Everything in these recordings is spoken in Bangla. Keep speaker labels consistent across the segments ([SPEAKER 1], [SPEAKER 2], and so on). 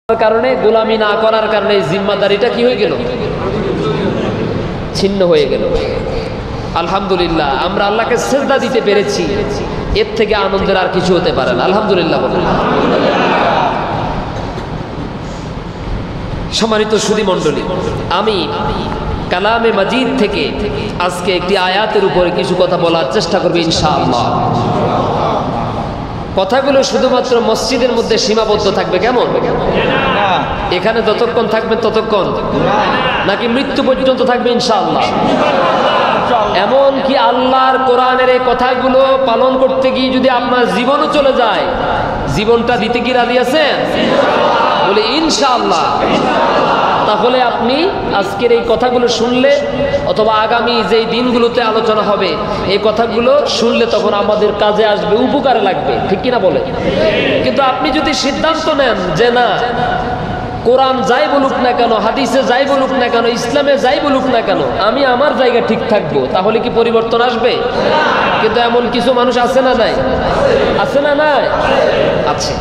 [SPEAKER 1] কারণে গোলামি না করার কারণে জিম্মাদারিটা কি হয়ে গেল, ছিন্ন হয়ে গেল। আলহামদুলিল্লাহ আমরা আল্লাহকে সিজদা দিতে পেরেছি, এর থেকে আনন্দের আর কিছু হতে পারে না। আলহামদুলিল্লাহ বলেন। সম্মানিত সুধী মণ্ডলী, আমি কালামে মাজিদ থেকে আজকে একটি আয়াতের উপরে কিছু কথা বলার চেষ্টা করব ইনশাআল্লাহ। কথাগুলো শুধুমাত্র মসজিদের মধ্যে সীমাবদ্ধ থাকবে, কেমন? এখানে যতক্ষণ থাকবেন ততক্ষণ, নাকি মৃত্যু পর্যন্ত থাকবে ইনশাআল্লাহ? এমন কি আল্লাহর কোরআনের এই কথাগুলো পালন করতে গিয়ে যদি আপনার জীবনও চলে যায়, জীবনটা দিতে কি রাজি আছেন? বলে ইনশাআল্লাহ। তাহলে আপনি আজকের এই কথাগুলো শুনলে অথবা আগামী যেই দিনগুলোতে আলোচনা হবে এই কথাগুলো শুনলে তখন আমাদের কাজে আসবে, উপকারে লাগবে, ঠিক কিনা বলে? কিন্তু আপনি যদি সিদ্ধান্ত নেন যে না, কোরআন যাই বলুক না কেন, হাদিসে যাই বলুক না কেন, ইসলামে যাই বলুক না কেন, আমি আমার জায়গা ঠিক থাকবো, তাহলে কি পরিবর্তন আসবে? কিন্তু এমন কিছু মানুষ আছে না নাই? আছে না নাই? আছে।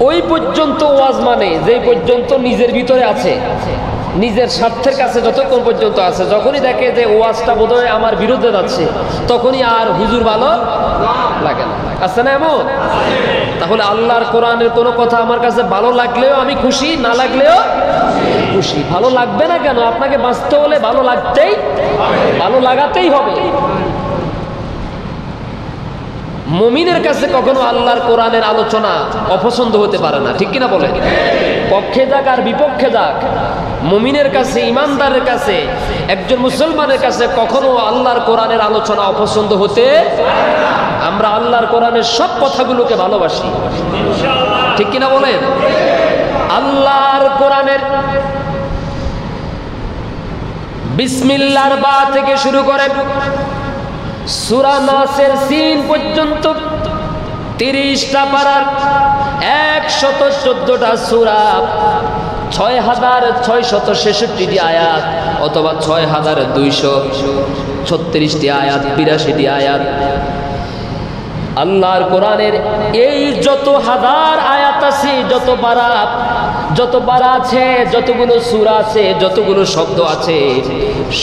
[SPEAKER 1] ওই পর্যন্ত ওয়াজ মানে যেই পর্যন্ত নিজের ভিতরে আছে, নিজের স্বার্থের কাছে যতক্ষণ পর্যন্ত আছে, যখনই দেখে যে ওয়াজটা বোধহয় আমার বিরুদ্ধে যাচ্ছে, তখনই আর হুজুর ভালো লাগে না। আছে না এমন? তাহলে আল্লাহর কোরআনের কোনো কথা আমার কাছে ভালো লাগলেও আমি খুশি, না লাগলেও খুশি। ভালো লাগবে না কেন? আপনাকে বাঁচতে হলে ভালো লাগতেই, ভালো লাগাতেই হবে। মুমিনের কাছে কখনো আল্লাহর কোরআনের আলোচনা অপছন্দ হতে পারে না, ঠিক কিনা বলে? পক্ষে যাক আর বিপক্ষে যাক, মুমিনের কাছে, ইমানদারের কাছে, একজন মুসলমানের কাছে কখনো আল্লাহর কোরআনের আলোচনা অপছন্দ হতে। আমরা আল্লাহর কোরআনের সব কথাগুলোকে ভালোবাসি, ঠিক কিনা বলেন? আল্লাহর কোরআনের বিসমিল্লাহর বা থেকে শুরু করে সূরা নাসের সিন পর্যন্ত 30টা পারার 114টা সূরা, 6666টি আয়াত অথবা 6236টি আয়াত, 82টি আয়াত। আল্লাহর কোরআনের এই যত হাজার আয়াত আছে, যত পারা আছে, যতগুলো সূরা আছে, যতগুলো শব্দ আছে,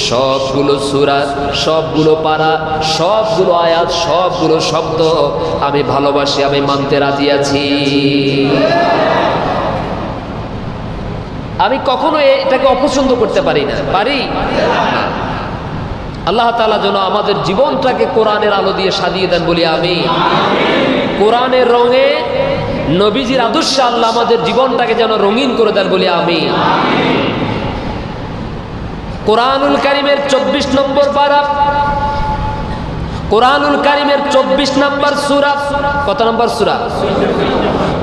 [SPEAKER 1] সবগুলো সূরা, সবগুলো পারা, সবগুলো আয়াত, সবগুলো শব্দ আমি ভালোবাসি, আমি মানতে রাজি আছি। আমি কখনো এটাকে অপছন্দ করতে পারি না, পারি? আল্লাহ তাআলা যেন আমাদের জীবনটাকে কোরআনের আলো দিয়ে সাজিয়ে দেন বলি আমি। কোরআনের রঙে, নবীজির আদর্শে আল্লাহ আমাদের জীবনটাকে যেন রঙিন করে দেন বলি আমি। কোরআনুল কারীমের 24 নম্বর পারা, কোরআনুল কারীমের 24 নম্বর সূরা। কত নম্বর সূরা?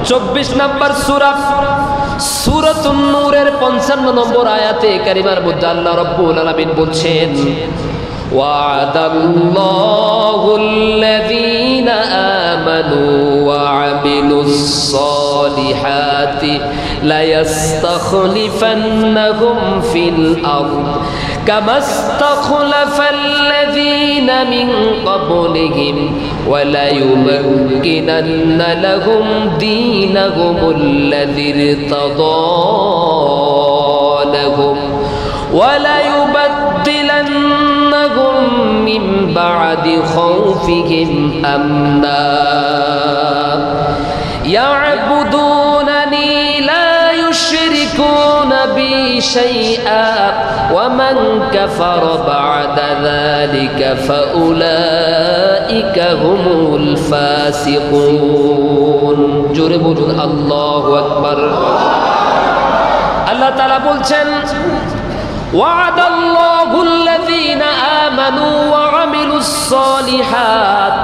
[SPEAKER 1] 24 নম্বর সূরা। সূরাতুন নূরের 55 নম্বর আয়াতে কারিমার মধ্যে আল্লাহ রাব্বুল আলামিন বলছেন, ওয়া'দাল্লাহুল্লাযীনা আমানু ওয়া আমিলুস সালিহাতি লায়াস্তাখলিফান্নাহুম ফিল আরদ কামাস্তাখলাফাল্লাযীনা মিন ক্বাবলিহিম ওয়া লায়ুমাক্কিনান্না লাহুম দীনাহুমুল্লাযী ইরতাদা লাহুম ওয়া লায়ুবাদদিলান্নাহুম মিন বা'দি খাউফিহিম আমনা ইয়া'বুদুনানি লা ইউশরিকুনা বি শাইআ ওয়া মান কাফারা বা'দা যালিকা ফাউলাইকা হুমুল ফাসিকুন। জোরে বলুন আল্লাহু আকবার। আল্লাহ তাআলা বলছেন, ওয়া'দাল্লাহুল্লাযীনা আমানু ওয়া আমিলুস সালিহাত।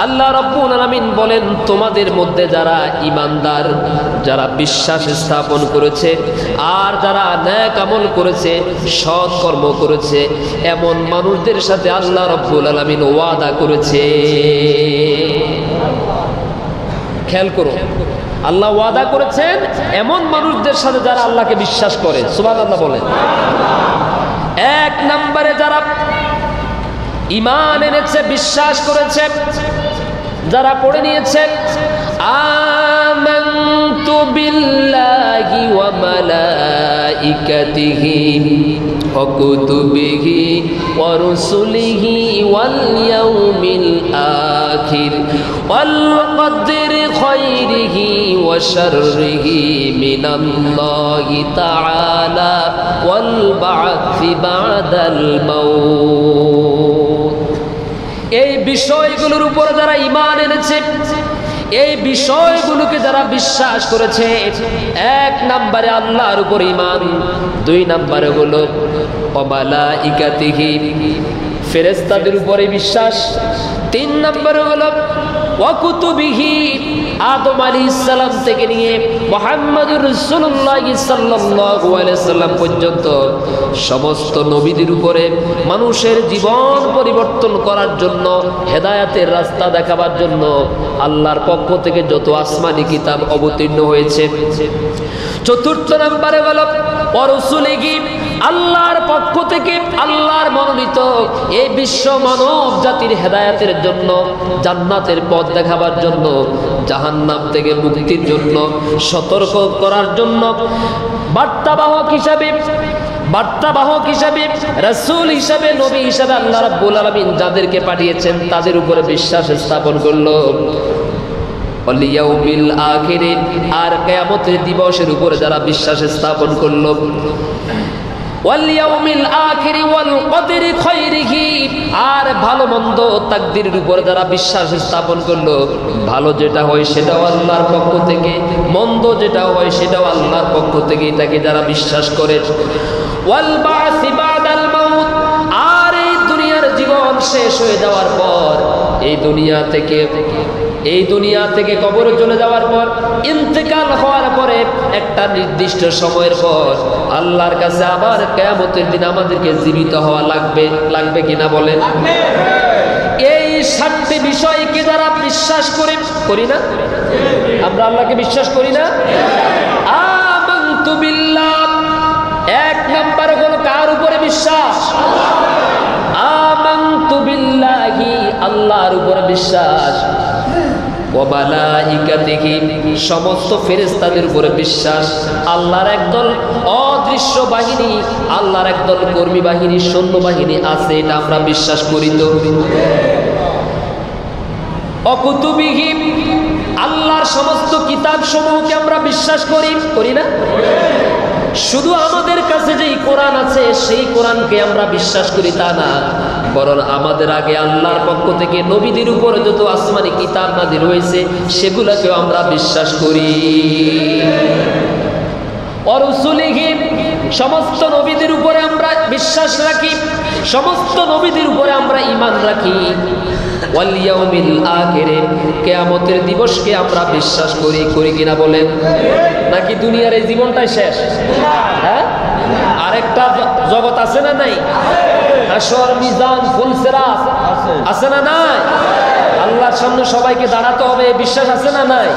[SPEAKER 1] আল্লাহ রাব্বুল আলামিন বলেন, তোমাদের মধ্যে যারা ঈমানদার, যারা বিশ্বাস স্থাপন করেছে আর যারা নেক আমল করেছে, সৎ কর্ম করেছে, এমন মানুষদের সাথে আল্লাহ রাব্বুল আলামিন ওয়াদা করেছে। খেয়াল করো, আল্লাহ ওয়াদা করেছেন এমন মানুষদের সাথে যারা আল্লাহকে বিশ্বাস করে। সুবহানাল্লাহ বলেন। এক নম্বরে যারা ঈমান এনেছে, বিশ্বাস করেছে, যারা পড়ে নিয়েছে আমানতু আমানতু বিল্লাহি ওয়া মালাইকাতিহি ওয়া কুতুবিহি ওয়া রুসুলিহি ওয়াল ইয়াউমিল আখির ওয়াল কদরি খায়রিহি ওয়া শাররিহি মিনাল্লাহি তাআলা ওয়াল বা'থি বা'দাল মাউত। এই বিষয়গুলোর উপর যারা ঈমান এনেছে, এই বিষয়গুলোকে যারা বিশ্বাস করেছে, এক নম্বরে আল্লাহর উপর ঈমান, দুই নম্বরে হলো মালাইকাতিহি ফেরেশতাদের উপরে বিশ্বাস, তিন নম্বরে হলো ওয়া কুতুবিহি আদম আলাইহিস সালাম থেকে নিয়ে মুহাম্মদুর রাসূলুল্লাহ সাল্লাল্লাহু আলাইহি সাল্লাম পর্যন্ত সমস্ত নবীদের উপরে মানুষের জীবন পরিবর্তন করার জন্য, হেদায়েতের রাস্তা দেখাবার জন্য আল্লাহর পক্ষ থেকে যত আসমানি কিতাব অবতীর্ণ হয়েছে। চতুর্থ নম্বরে হলো ওয়া রাসূলিহি আল্লাহর পক্ষ থেকে আল্লাহর মনোনীত এই বিশ্ব মানব জাতির হেদায়েতের জন্য, জান্নাতের পথ দেখাবার জন্য, জাহান্নাম থেকে মুক্তির জন্য, সতর্ক করার জন্য বার্তাবাহক হিসাবে রাসূল হিসাবে, নবী হিসাবে আল্লাহ রাব্বুল আলামিন যাদেরকে পাঠিয়েছেন তাদের উপরে বিশ্বাস স্থাপন করলো। ওয়াল ইয়াউমিল আখির আর কিয়ামতের দিবসের উপরে যারা বিশ্বাস স্থাপন করলো, ওয়াল ইয়াউমিল আখির ওয়াল কদরি খায়রিহি আর ভালো মন্দ তাকদীরের উপর যারা বিশ্বাস স্থাপন করলো, ভালো যেটা হয় সেটাও আল্লাহর পক্ষ থেকে, মন্দ যেটা হয় সেটাও আল্লাহর পক্ষ থেকে, এটাকে যারা বিশ্বাস করে, ওয়াল বা'সি বা'দাল মাউত আর এই দুনিয়ার জীবন শেষ হয়ে যাওয়ার পর, এই দুনিয়া থেকে কবরে চলে যাওয়ার পর, ইন্তেকাল হওয়ার পরে একটা নির্দিষ্ট সময়ের পর আল্লাহর কাছে আবার কিয়ামতের দিন আমাদেরকে জীবিত হওয়া লাগবে কিনা বলেন? এই 7টি বিষয়কে যারা বিশ্বাস করি না, আমরা আল্লাহকে বিশ্বাস করি না। আমানতু বিল্লাহ এক নম্বরে হলো কার উপরে বিশ্বাস? আমানতু বিল্লাহি আল্লাহর উপরে বিশ্বাস, ওয়া মালাইকাতিহি সমস্ত ফেরেশতাদের উপরে বিশ্বাস, আল্লাহর একদল অদৃশ্য বাহিনী, আল্লাহর একদল কর্মী বাহিনী, সৈন্য বাহিনী আছে, এটা আমরা বিশ্বাস করি। তো ওয়া কুতুবিহি আল্লাহর সমস্ত কিতাব সমূহকে আমরা বিশ্বাস করি না? শুধু আমাদের কাছে যেই কোরআন আছে সেই কোরআনকে আমরা বিশ্বাস করি তা না, বরং আমাদের আগে আল্লাহর পক্ষ থেকে নবীদের উপরে যত আসমানি কিতাব নাযিল হয়েছে সেগুলোকেও আমরা বিশ্বাস করি। ওয়া রাসূলিহি সমস্ত নবীদের উপরে আমরা বিশ্বাস রাখি, সমস্ত নবীদের উপরে আমরা ঈমান রাখি। ওয়াল ইয়াউমিল আখির কিয়ামতের দিবসকে আমরা বিশ্বাস করি কিনা বলেন? নাকি দুনিয়ার এই জীবনটাই শেষ? হ্যাঁ, আরেকটা জগৎ আছে না নাই? হাসর, মিজান, ফুলসিরাত আছে না নাই? আল্লাহর সামনে সবাইকে দাঁড়াতে হবে, বিশ্বাস আছে না নাই?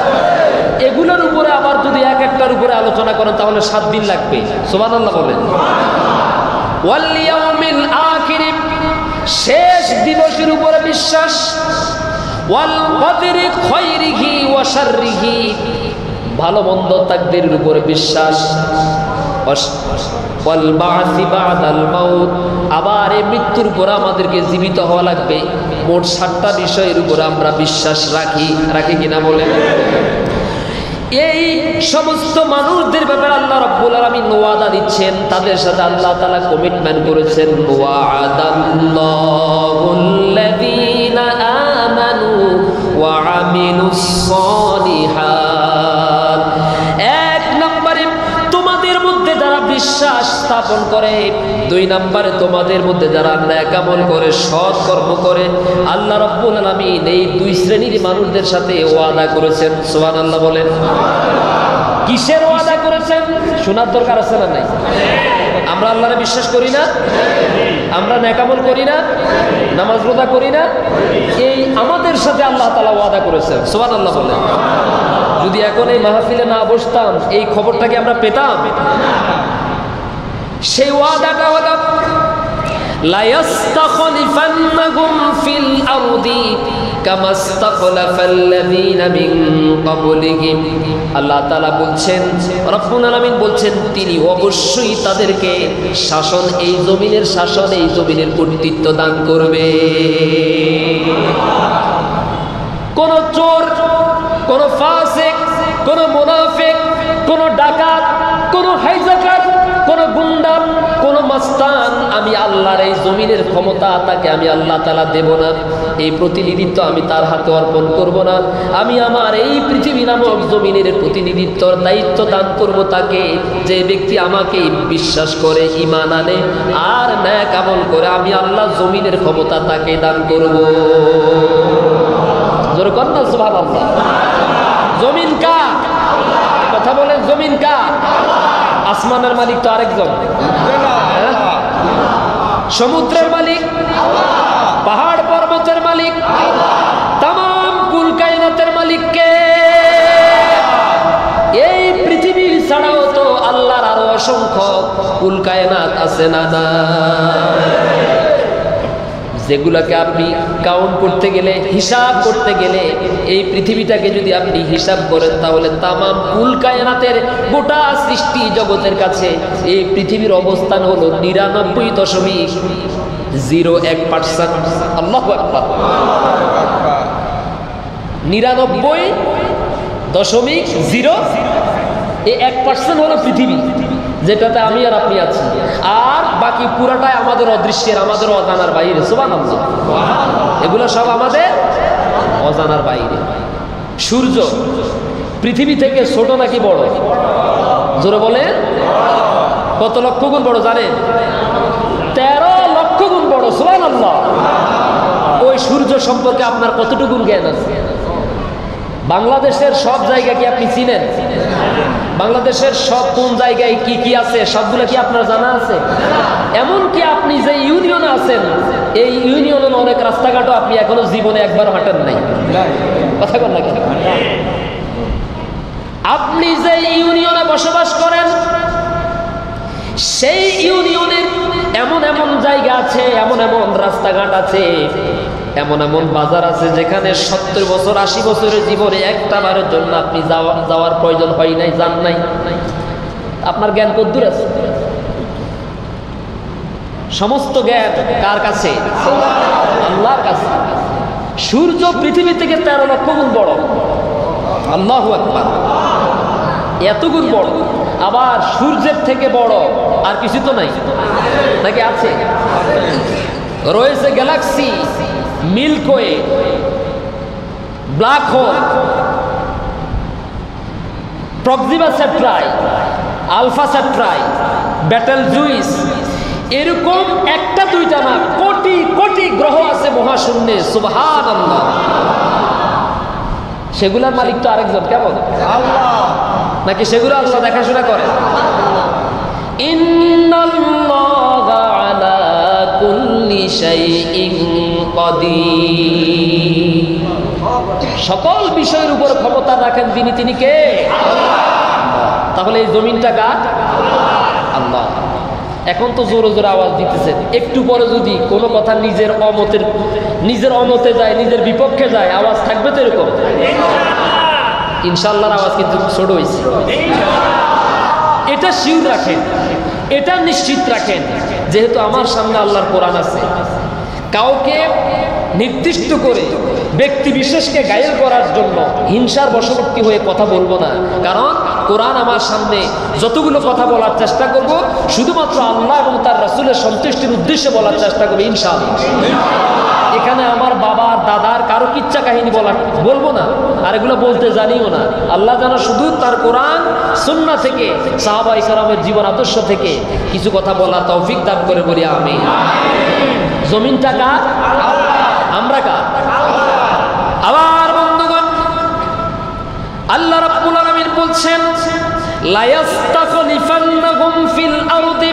[SPEAKER 1] এগুলোর উপরে আবার যদি এক একটার উপরে আলোচনা করেন তাহলে 7 দিন লাগবে। সুবহানাল্লাহ বলেন। ওয়াল ইয়াউমিল আখির শেষ দিবসের উপরে বিশ্বাস, ওয়াল কদরি খায়রিহি ওয়া শাররিহি ভালো মন্দ তাকদীরের উপরে বিশ্বাস, ওয়াল বা'সি বা'দাল মাউত আবার এই মৃত্যুর পর আমাদেরকে জীবিত হওয়া লাগবে। মোট 7টা বিষয়ের উপর আমরা বিশ্বাস রাখি কিনা বলেন? এই সমস্ত মানুষদের ব্যাপারে আল্লাহ রাব্বুল আলামিন ওয়াদা দিচ্ছেন, তাদের সাথে আল্লাহ তাআলা কমিটমেন্ট করেছেন। ওয়া'আদাল্লাহুল্লাযীনা আমানু ওয়া আমিলুস সালিহাত এক নম্বরে তোমাদের মধ্যে যারা বিশ্বাস স্থাপন করে, 2 নম্বরে তোমাদের মধ্যে যারা নেক আমল করে, সৎ কর্ম করে, আল্লাহ রাব্বুল আলামিন এই 2 শ্রেণীর মানুষদের সাথে ওয়াদা করেছেন। সুবহানাল্লাহ বলেন। কিসের ওয়াদা করেছেন শোনার দরকার আছে না নাই? আমরা আল্লাহরে বিশ্বাস করি না? আমরা নেক আমল করি না? নামাজ রোজা করি না? এই আমাদের সাথে আল্লাহ তাআলা ওয়াদা করেছেন। সুবহানাল্লাহ বলেন। যদি এখন এই মাহফিলে না বসতাম এই খবরটা কি আমরা পেতাম? সেই ওয়াদাটা হলো লা ইয়াস্তাখলিফান্নাহুম ফিল আরদি কামা ইস্তাখলাফাল্লাযীনা মিন ক্বাবলিহিম। আল্লাহ তাআলা বলছেন, রব্বুল আলামিন বলছেন, তিনি অবশ্যই তাদেরকে শাসন, এই জমিনের শাসন, এই জমিনের কর্তৃত্ব দান করবে। কোন চোর, কোন ফাসিক, কোন মুনাফিক, কোন ডাকাত, কোন হাইজাকার, কোন গুন্ডা, কোন মাস্তান, আমি আল্লাহর এই জমিনের ক্ষমতা তাকে আমি আল্লাহ তাআলা দেব না। এই প্রতিনিধিত্ব আমি তার হাতে অর্পণ করব না। আমি আমার এই পৃথিবী নামক জমিনের প্রতিনিধিত্বর দায়িত্ব দান করব তাকে, যে ব্যক্তি আমাকে বিশ্বাস করে, ঈমান আনে আর নেক আমল করে, আমি আল্লাহ জমিনের ক্ষমতা তাকে দান করব। জোরে কর না সুবহানাল্লাহ। জমিন কার? কথা বলেন, জমিন কার? আসমানের মালিক তো আরেকজন, সমুদ্রের মালিক, পাহাড় পর্বতের মালিক, তামাম কুল কায়নাতের মালিক কে? এই পৃথিবী ছাড়াও তো আল্লাহর আরো অসংখ্য কুল কায়নাত আছে না? যেগুলোকে আপনি কাউন্ট করতে গেলে, হিসাব করতে গেলে, এই পৃথিবীটাকে যদি আপনি হিসাব করেন তাহলে তামাম কুল কায়নাতের গোটা সৃষ্টি জগতের কাছে এই পৃথিবীর অবস্থান হলো 99.01%। আল্লাহু আকবার। 99.0 এই 1% হলো পৃথিবী, যেটাতে আমি আর আপনি আছি, আর বাকি পুরাটাই আমাদের অদৃশ্যের, আমাদের অজানার বাইরে। সুবহানাল্লাহ। এগুলো সব আমাদের অজানার বাইরে। সূর্য পৃথিবী থেকে ছোট নাকি বড়? জোরে বলেন। কত লক্ষ গুণ বড় জানেন? 13 লক্ষ গুণ বড়। সুবহানাল্লাহ। ওই সূর্য সম্পর্কে আপনার কতটুকু জ্ঞান আছে? বাংলাদেশের সব জায়গা কি আপনি চিনেন? বাংলাদেশের সব কোন জায়গায় কি কি আছে সবগুলো কি আপনার জানা আছে? এমনকি আপনি যে ইউনিয়নে আছেন, এই ইউনিয়নের অনেক রাস্তাঘাটও আপনি এখনো জীবনে একবার হাঁটেন নাই। কথা বল না কেন? আপনি যে ইউনিয়নে বসবাস করেন, সেই ইউনিয়নের এমন এমন জায়গা আছে, এমন এমন রাস্তাঘাট আছে, এমন এমন বাজার আছে যেখানে 70 বছর 80 বছরের জীবনে একটা বারের জন্য আপনি যাওয়ার প্রয়োজন হয় নাই, যান নাই। আপনার জ্ঞান কতদূর আছে? সমস্ত জ্ঞান কার কাছে? আল্লাহর কাছে। সূর্য পৃথিবী থেকে 13 লক্ষ গুণ বড়। আল্লাহু আকবার। এত গুণ বড়। আবার সূর্যের থেকে বড় আর কিছু তো নাই, নাকি আছে? রয়েছে galaxy, Milky Way, black hole, Proxima Centauri, Alpha Centauri, Betelgeuse, এরকম একটা দুইটা না, কোটি কোটি গ্রহ আছে মহাশূন্যে। সুবহানাল্লাহ। সেগুলোর মালিক তো আরেকজন। কেমন? আল্লাহ। নাকি সেগুলো আল্লাহ দেখাশোনা করে? ইন্নাল্লাহা আলা কুল্লি শাইইন কাদির। সকল বিষয়ের উপর ক্ষমতা রাখেন যিনি, তিনি কে? তাহলে এই জমিনটা কার? আল্লাহ। এখন তো জোরে জোরে আওয়াজ দিতেছেন, একটু পরে যদি কোনো কথা নিজের অমতে যায়, নিজের বিপক্ষে যায়, আওয়াজ থাকবে তো এরকম? ইনশাআল্লাহর আওয়াজ কিন্তু ছোট হয়েছে। এটা শিওর রাখেন, এটা নিশ্চিত রাখেন, যেহেতু আমার সামনে আল্লাহর কোরআন আছে, কাউকে নির্দিষ্ট করে ব্যক্তি বিশেষকে গায়েল করার জন্য হিংসার বশবর্তী হয়ে কথা বলবো না। কারণ কোরআন আমার সামনে যতগুলো কথা বলার চেষ্টা করব, শুধুমাত্র আল্লাহ এবং তার রাসূলের সন্তুষ্টির উদ্দেশ্যে বলার চেষ্টা করবো ইনশাআল্লাহ। এখানে আমার বাবা দাদার কারো কিচ্ছা কাহিনী বলবো না, আর এগুলো বলতে জানিও না। আল্লাহ জানা শুধু তার কোরআন সুন্নাহ থেকে, সাহাবায়ে কেরামের জীবন আদর্শ থেকে কিছু কথা বলার তৌফিক দান করে বলি আমিন। জমিনটা কার? আমরা কার? আবার বন্ধুগণ, আল্লাহ রাব্বুল আলামিন বলছেন, লা ইয়াস্তাখলিফান্নাহুম ফিল আরদি,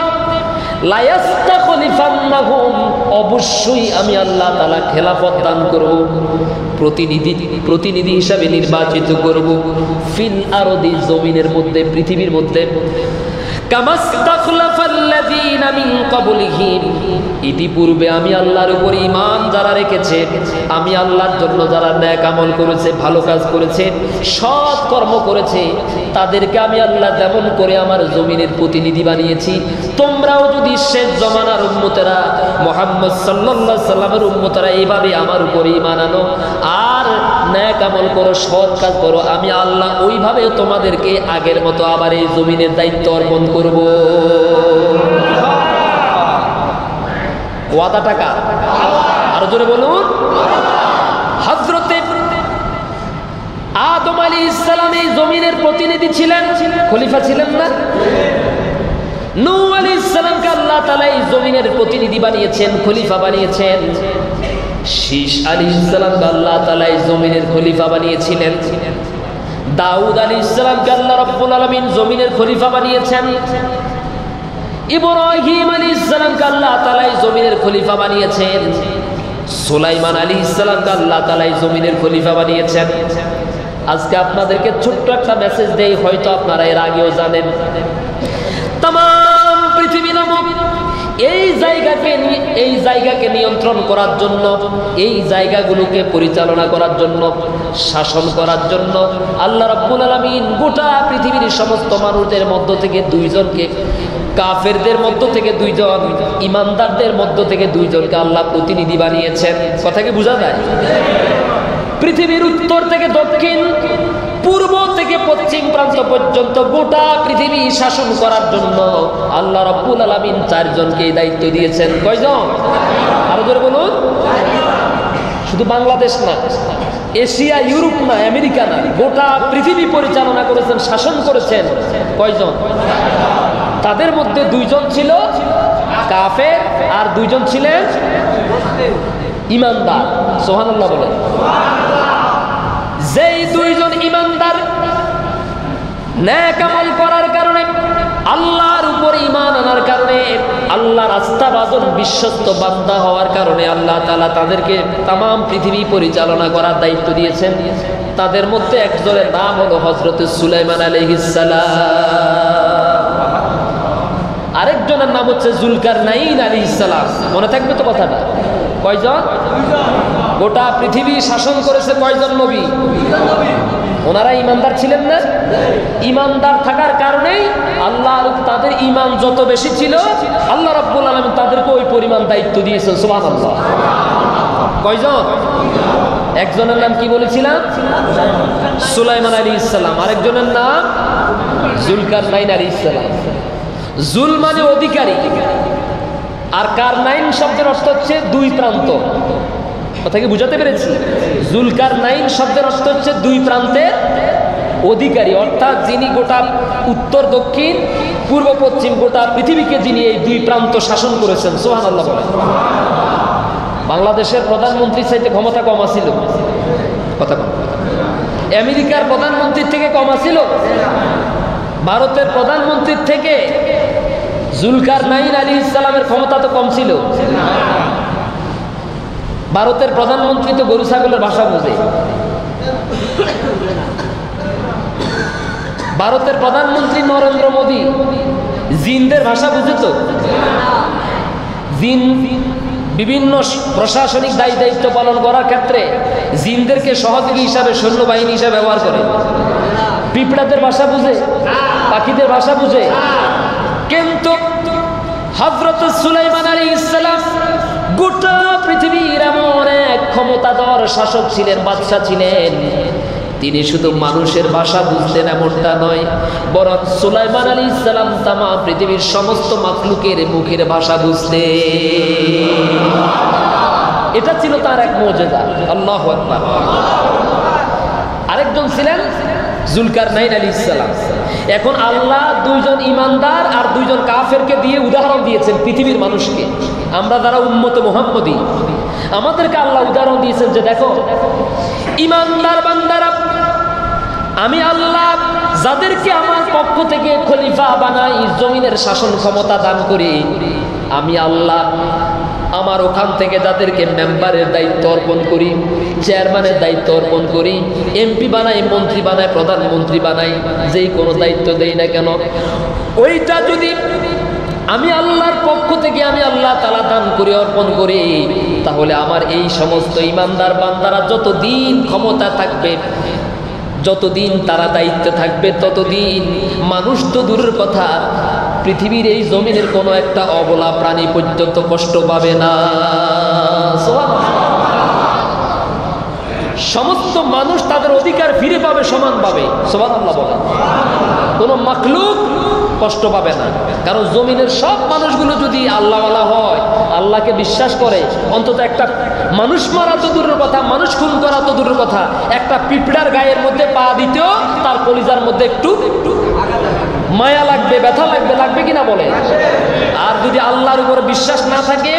[SPEAKER 1] লা ইয়াস্তাখলিফান্নাহুম, অবশ্যই আমি আল্লাহ তাআলা খেলাফত দান করব, প্রতিনিধি হিসাবে নির্বাচিত করব, ফিল আরদি, জমিনের মধ্যে, পৃথিবীর মধ্যে, কামাস্তাখলাফাল্লাযীনা মিন ক্বাবলিহিম, ইতিপূর্বে আমি আল্লাহর উপর ঈমান যারা রেখেছে, আমি আল্লাহর জন্য যারা নেক আমল করেছে, ভালো কাজ করেছে, সৎ কর্ম করেছে, তাদেরকে আমি আল্লাহ যেমন করে আমার জমিনের প্রতিনিধি বানিয়েছি, তোমরাও যদি শেষ জমানার উম্মতেরা মুহাম্মদ সাল্লাল্লাহু আলাইহি সাল্লামের উম্মতেরা এইভাবে আমার উপর ঈমান আনো আর নেক আমল করো, সৎ কাজ করো, আমি আল্লাহ ওইভাবে তোমাদেরকে আগের মতো আবার এই জমিনের দায়িত্ব অর্পণ করব। ওয়াদা টাকা আরো জোরে বলুন। হযরতে আদম আলাইহিস সালাম এই জমিনের প্রতিনিধি ছিলেন, খলিফা ছিলেন না? নূহ আলাইহিস সালামকে আল্লাহ তাআলা এই জমিনের প্রতিনিধি বানিয়েছেন, খলিফা বানিয়েছেন। শীশ আলাইহিস সালামকে আল্লাহ তাআলা এই জমিনের খলিফা বানিয়েছিলেন। দাউদ আলাইহিস সালামকে আল্লাহ রাব্বুল আলামিন জমিনের খলিফা বানিয়েছেন। ইব্রাহিম আলাইহিস সালামকে আল্লাহ তাআলা এই জমিনের খলিফা বানিয়েছেন। সুলাইমান আলাইহিস সালামকে আল্লাহ তাআলা এই জমিনের খলিফা বানিয়েছেন। আজকে আপনাদেরকে ছোট্ট একটা মেসেজ দেই, হয়তো আপনারা এর আগেও জানেন। তাম পৃথিবী নামক এই জায়গাকে নিয়ন্ত্রণ করার জন্য, এই জায়গাগুলোকে পরিচালনা করার জন্য, শাসন করার জন্য আল্লাহ রাব্বুল আলামিন গোটা পৃথিবীর সমস্ত মানুষদের মধ্য থেকে দুইজনকে, কাফেরদের মধ্য থেকে দুইজন, ইমানদারদের মধ্য থেকে দুইজনকে আল্লাহ প্রতিনিধি বানিয়েছেন। কথা কি বোঝা যায়? পৃথিবীর উত্তর থেকে দক্ষিণ, পূর্ব থেকে পশ্চিম প্রান্ত পর্যন্ত গোটা পৃথিবী শাসন করার জন্য আল্লাহ রাব্বুল আলামিন চারজনকে এই দায়িত্ব দিয়েছেন। কয়জন? আরো জোরে বলুন। শুধু বাংলাদেশ না, এশিয়া, ইউরোপ না, আমেরিকা না, গোটা পৃথিবী পরিচালনা করেছেন, শাসন করেছেন। কয়জন? তাদের মধ্যে দুইজন ছিল কাফের আর দুইজন ছিলেন ইমানদার। সুবহানাল্লাহ বলেন। যেই দুইজন ইমানদার নেক আমল করার কারণে, আল্লাহর উপর ঈমান আনার কারণে, আল্লাহর আস্থাভাজন বিশ্বস্ত বান্দা হওয়ার কারণে আল্লাহ তাআলা তাদেরকে তামাম পৃথিবী পরিচালনা করার দায়িত্ব দিয়েছেন। তাদের মধ্যে একজনের নাম হলো হযরত সুলাইমান আলাইহিস সালাম, আরেকজনের নাম হচ্ছে জুলকারনাইন আলাইহিস সালাম। মনে থাকবে তো কথাটা? কয়জন? গোটা পৃথিবী শাসন করেছে কয়জন নবী? ওনারা ইমানদার ছিলেন না? ইমানদার থাকার কারণেই আল্লাহ, তাদের ইমান যত বেশি ছিল আল্লাহ রাব্বুল আলামিন তাদেরকে ওই পরিমাণ দায়িত্ব দিয়েছেন। সুবহানাল্লাহ। কয়জন? একজনের নাম কি বলেছিলাম? সুলাইমান আলাইহিস সালাম, আরেকজনের নাম জুলকারনাইন আলাইহিস সালাম। জুল মানে অধিকারী, আর কারনাইন শব্দের অর্থ হচ্ছে দুই প্রান্ত। কথা কি বুঝাতে পেরেছি? জুলকারনাইন শব্দের অর্থ হচ্ছে দুই প্রান্তের অধিকারী, অর্থাৎ যিনি গোটা উত্তর দক্ষিণ পূর্ব পশ্চিম গোটা পৃথিবীকে যিনি এই দুই প্রান্ত শাসন করেছেন। সুবহানাল্লাহ বলেন। বাংলাদেশের প্রধানমন্ত্রীর চাইতে ক্ষমতা কম ছিল? কথা কম। আমেরিকার প্রধানমন্ত্রীর থেকে কম ছিল? ভারতের প্রধানমন্ত্রীর থেকে জুলকারনাইন আলাইহিস সালামের ক্ষমতা তো কম ছিল? ভারতের প্রধানমন্ত্রী তো গরু ছাগলের ভাষা বোঝে। ভারতের প্রধানমন্ত্রী নরেন্দ্র মোদী জিনদের ভাষা বুঝে তো? জিন বিভিন্ন প্রশাসনিক দায়িত্ব পালন করার ক্ষেত্রে জিনদেরকে সহযোগী হিসাবে, সৈন্যবাহিনী হিসাবে ব্যবহার করে। পিঁপড়াদের ভাষা বুঝে? পাখিদের ভাষা বুঝে? কিন্তু হযরত সুলাইমান আলাইহিস সালাম গোটা পৃথিবীর এমন এক ক্ষমতাধর শাসক ছিলেন, বাদশা ছিলেন। তিনি শুধু মানুষের ভাষা বুঝতেন এমনটা নয়, বরং সুলাইমান আলাইহিস সালাম তামাম পৃথিবীর সমস্ত মাখলুকের মুখের ভাষা বুঝতেন। এটা ছিল তার এক মুজিজা। আল্লাহু আকবার। আরেকজন ছিলেন জুলকারনাইন আলাইহিস সালাম। এখন আল্লাহ দুইজন ইমানদার আর দুইজন কাফেরকে দিয়ে উদাহরণ দিয়েছেন পৃথিবীর মানুষকে। আমরা যারা উম্মতে মুহাম্মদী, আমাদেরকে আল্লাহ উদাহরণ দিয়েছেন যে দেখো ইমানদার বান্দারা, আমি আল্লাহ যাদেরকে আমার পক্ষ থেকে খলিফা বানাই, জমিনের শাসন ক্ষমতা দান করি, আমি আল্লাহ আমার ওখান থেকে যাদেরকে মেম্বারের দায়িত্ব অর্পণ করি, চেয়ারম্যানের দায়িত্ব অর্পণ করি, এমপি বানাই, মন্ত্রী বানাই, প্রধানমন্ত্রী বানাই, যেই কোনো দায়িত্ব দেই না কেন, ওইটা যদি আমি আল্লাহর পক্ষ থেকে আমি আল্লাহ তাআলা দান করে অর্পণ করি, তাহলে আমার এই সমস্ত ইমানদার বান্দারা যতদিন ক্ষমতা থাকবে, যতদিন তারা দায়িত্বে থাকবে, ততদিন মানুষ তো দূরের কথা, পৃথিবীর এই জমিনের কোনো একটা অবলা প্রাণী পর্যন্ত কষ্ট পাবে না। সমস্ত মানুষ তাদের অধিকার ফিরে পাবে সমানভাবে। সুবহানাল্লাহ বলেন। কোনো মাখলুক কষ্ট পাবে না, কারণ জমিনের সব মানুষগুলো যদি আল্লাহওয়ালা হয়, আল্লাহকে বিশ্বাস করে, অন্তত একটা মানুষ মারা তো দূরের কথা, মানুষ খুন করা তো দূরের কথা, একটা পিঁপড়ার গায়ের মধ্যে পা দিতেও তার কলিজার মধ্যে একটু মায়া লাগবে, ব্যথা লাগবে, লাগবে কিনা বলে। আর যদি আল্লাহর উপরে বিশ্বাস না থাকে,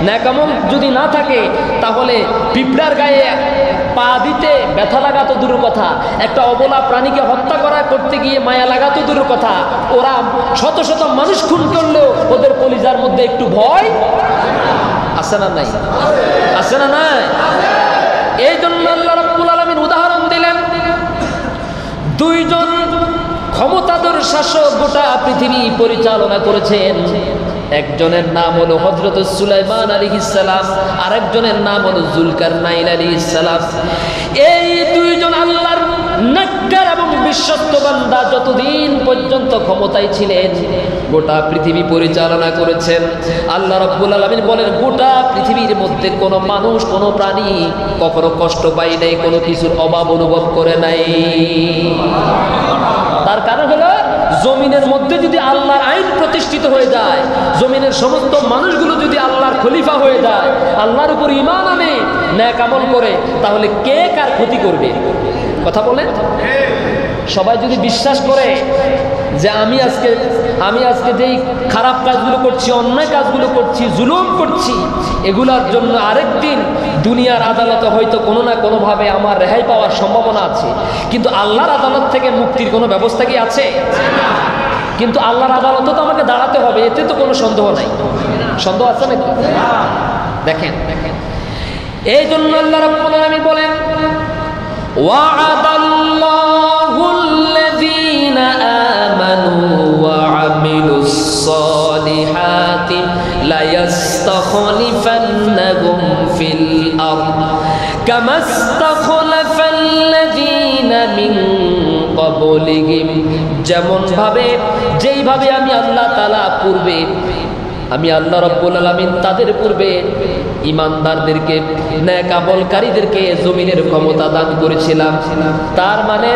[SPEAKER 1] নেকামল যদি না থাকে, তাহলে পিঁপড়ার গায়ে পা দিতে ব্যথা লাগা তো দূরের কথা, একটা অবলা প্রাণীকে হত্যা করতে গিয়ে মায়া লাগা তো দূরের কথা, ওরা শত শত মানুষ খুন করলেও ওদের কলিজার মধ্যে একটু ভয় আছে না নাই? আছে না নাই? এই জন্য আল্লাহ রাব্বুল আলামিন উদাহরণ দিলেন, দুইজন ক্ষমতাধর শাসক গোটা পৃথিবী পরিচালনা করেছেন। একজনের নাম হলো হযরত সুলাইমান আলাইহিস সালাম, আরেকজনের নাম হলো যুলকারনাইন আলাইহিস সালাম। এই দুইজন আল্লাহর নেককার এবং বিশ্বস্ত বান্দা যতদিন পর্যন্ত ক্ষমতায় ছিলেন, গোটা পৃথিবী পরিচালনা করেছেন। আল্লাহ রাব্বুল আলামিন বলেন, গোটা পৃথিবীর মধ্যে কোনো মানুষ, কোনো প্রাণী কখনো কষ্ট পায় নাই, কোনো কিছুর অভাব অনুভব করে নাই। তার কারণ হলো, জমিনের মধ্যে যদি আল্লাহর আইন প্রতিষ্ঠিত হয়ে যায়, জমিনের সমস্ত মানুষগুলো যদি আল্লাহর খলিফা হয়ে যায়, আল্লাহর উপর ঈমান আনে, নেক আমল করে, তাহলে কে কার ক্ষতি করবে? কথা বলেন। সবাই যদি বিশ্বাস করে যে আমি আজকে যেই খারাপ কাজগুলো করছি, অন্যায় কাজগুলো করছি, জুলুম করছি, এগুলার জন্য আরেকদিন দুনিয়ার আদালতে হয়তো কোনো না কোনোভাবে আমার রেহাই পাওয়ার সম্ভাবনা আছে, কিন্তু আল্লাহর আদালত থেকে মুক্তির কোনো ব্যবস্থা কি আছে? কিন্তু আল্লাহর আদালতে তো আমাকে দাঁড়াতে হবে, এতে তো কোনো সন্দেহ নাই। সন্দেহ আছে নাকি? দেখেন, এই জন্য আল্লাহ রাব্বুল আলামিন বলেন, ওয়া'আদাল্লাহুল্লাযীনা আমানু ওয়া আমিলুস সালিহাতি লায়াস্তাখলিফান্নাহুম ফিল আরদ কামাস্তাখলাফাল্লাযীনা মিন ক্বাবলিহিম। যেইভাবে আমি আল্লাহ তাআলা পূর্বে, আমি আল্লাহ রাব্বুল আলামিন তাদের পূর্বে ইমানদারদেরকে, নেক আমলকারীদেরকে জমিনের ক্ষমতা দান করেছিলাম। তার মানে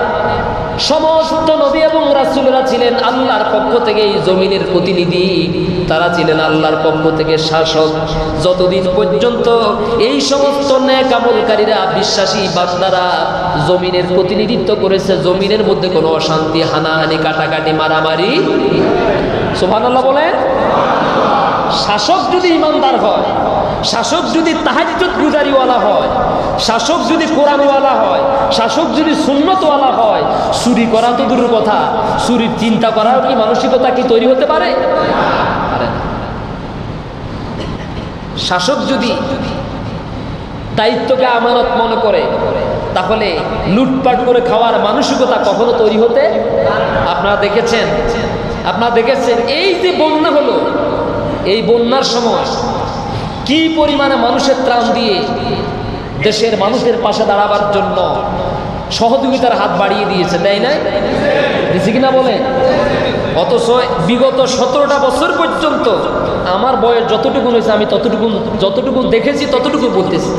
[SPEAKER 1] সমস্ত নবী এবং রাসূলরা ছিলেন আল্লাহর পক্ষ থেকে এই জমিনের প্রতিনিধি, তারা ছিলেন আল্লাহর পক্ষ থেকে শাসক। যতদিন পর্যন্ত এই সমস্ত নেক আমলকারীরা, বিশ্বাসী বান্দারা জমিনের প্রতিনিধিত্ব করেছে, জমিনের মধ্যে কোনো অশান্তি, হানাহানি, কাটাকাটি, মারামারি, সুবহানাল্লাহ বলেন। শাসক যদি ইমানদার হয়, শাসক যদি তাহাজ্জুদ গুজারিওয়ালা হয়, শাসক যদি কোরআনওয়ালা হয়, শাসক যদি সুন্নতওয়ালা হয়, চুরি করা তো দূরের কথা, চুরির চিন্তা করার কি মানসিকতা কি তৈরি হতে পারে? পারে না। শাসক যদি দায়িত্বকে আমানত মনে করে, তাহলে লুটপাট করে খাওয়ার মানসিকতা কখনো তৈরি হতে, আপনারা দেখেছেন এই যে বন্যা হলো, এই বন্যার সময় কি পরিমাণে মানুষের ত্রাণ দিয়ে দেশের মানুষের পাশে দাঁড়াবার জন্য সহযোগিতার হাত বাড়িয়ে দিয়েছে, তাই না? দিয়েছে কিনা বলেন? অথচ বিগত 17টা বছর পর্যন্ত আমার বয়স যতটুকু হয়েছে, আমি যতটুকু দেখেছি ততটুকু বলতেছি।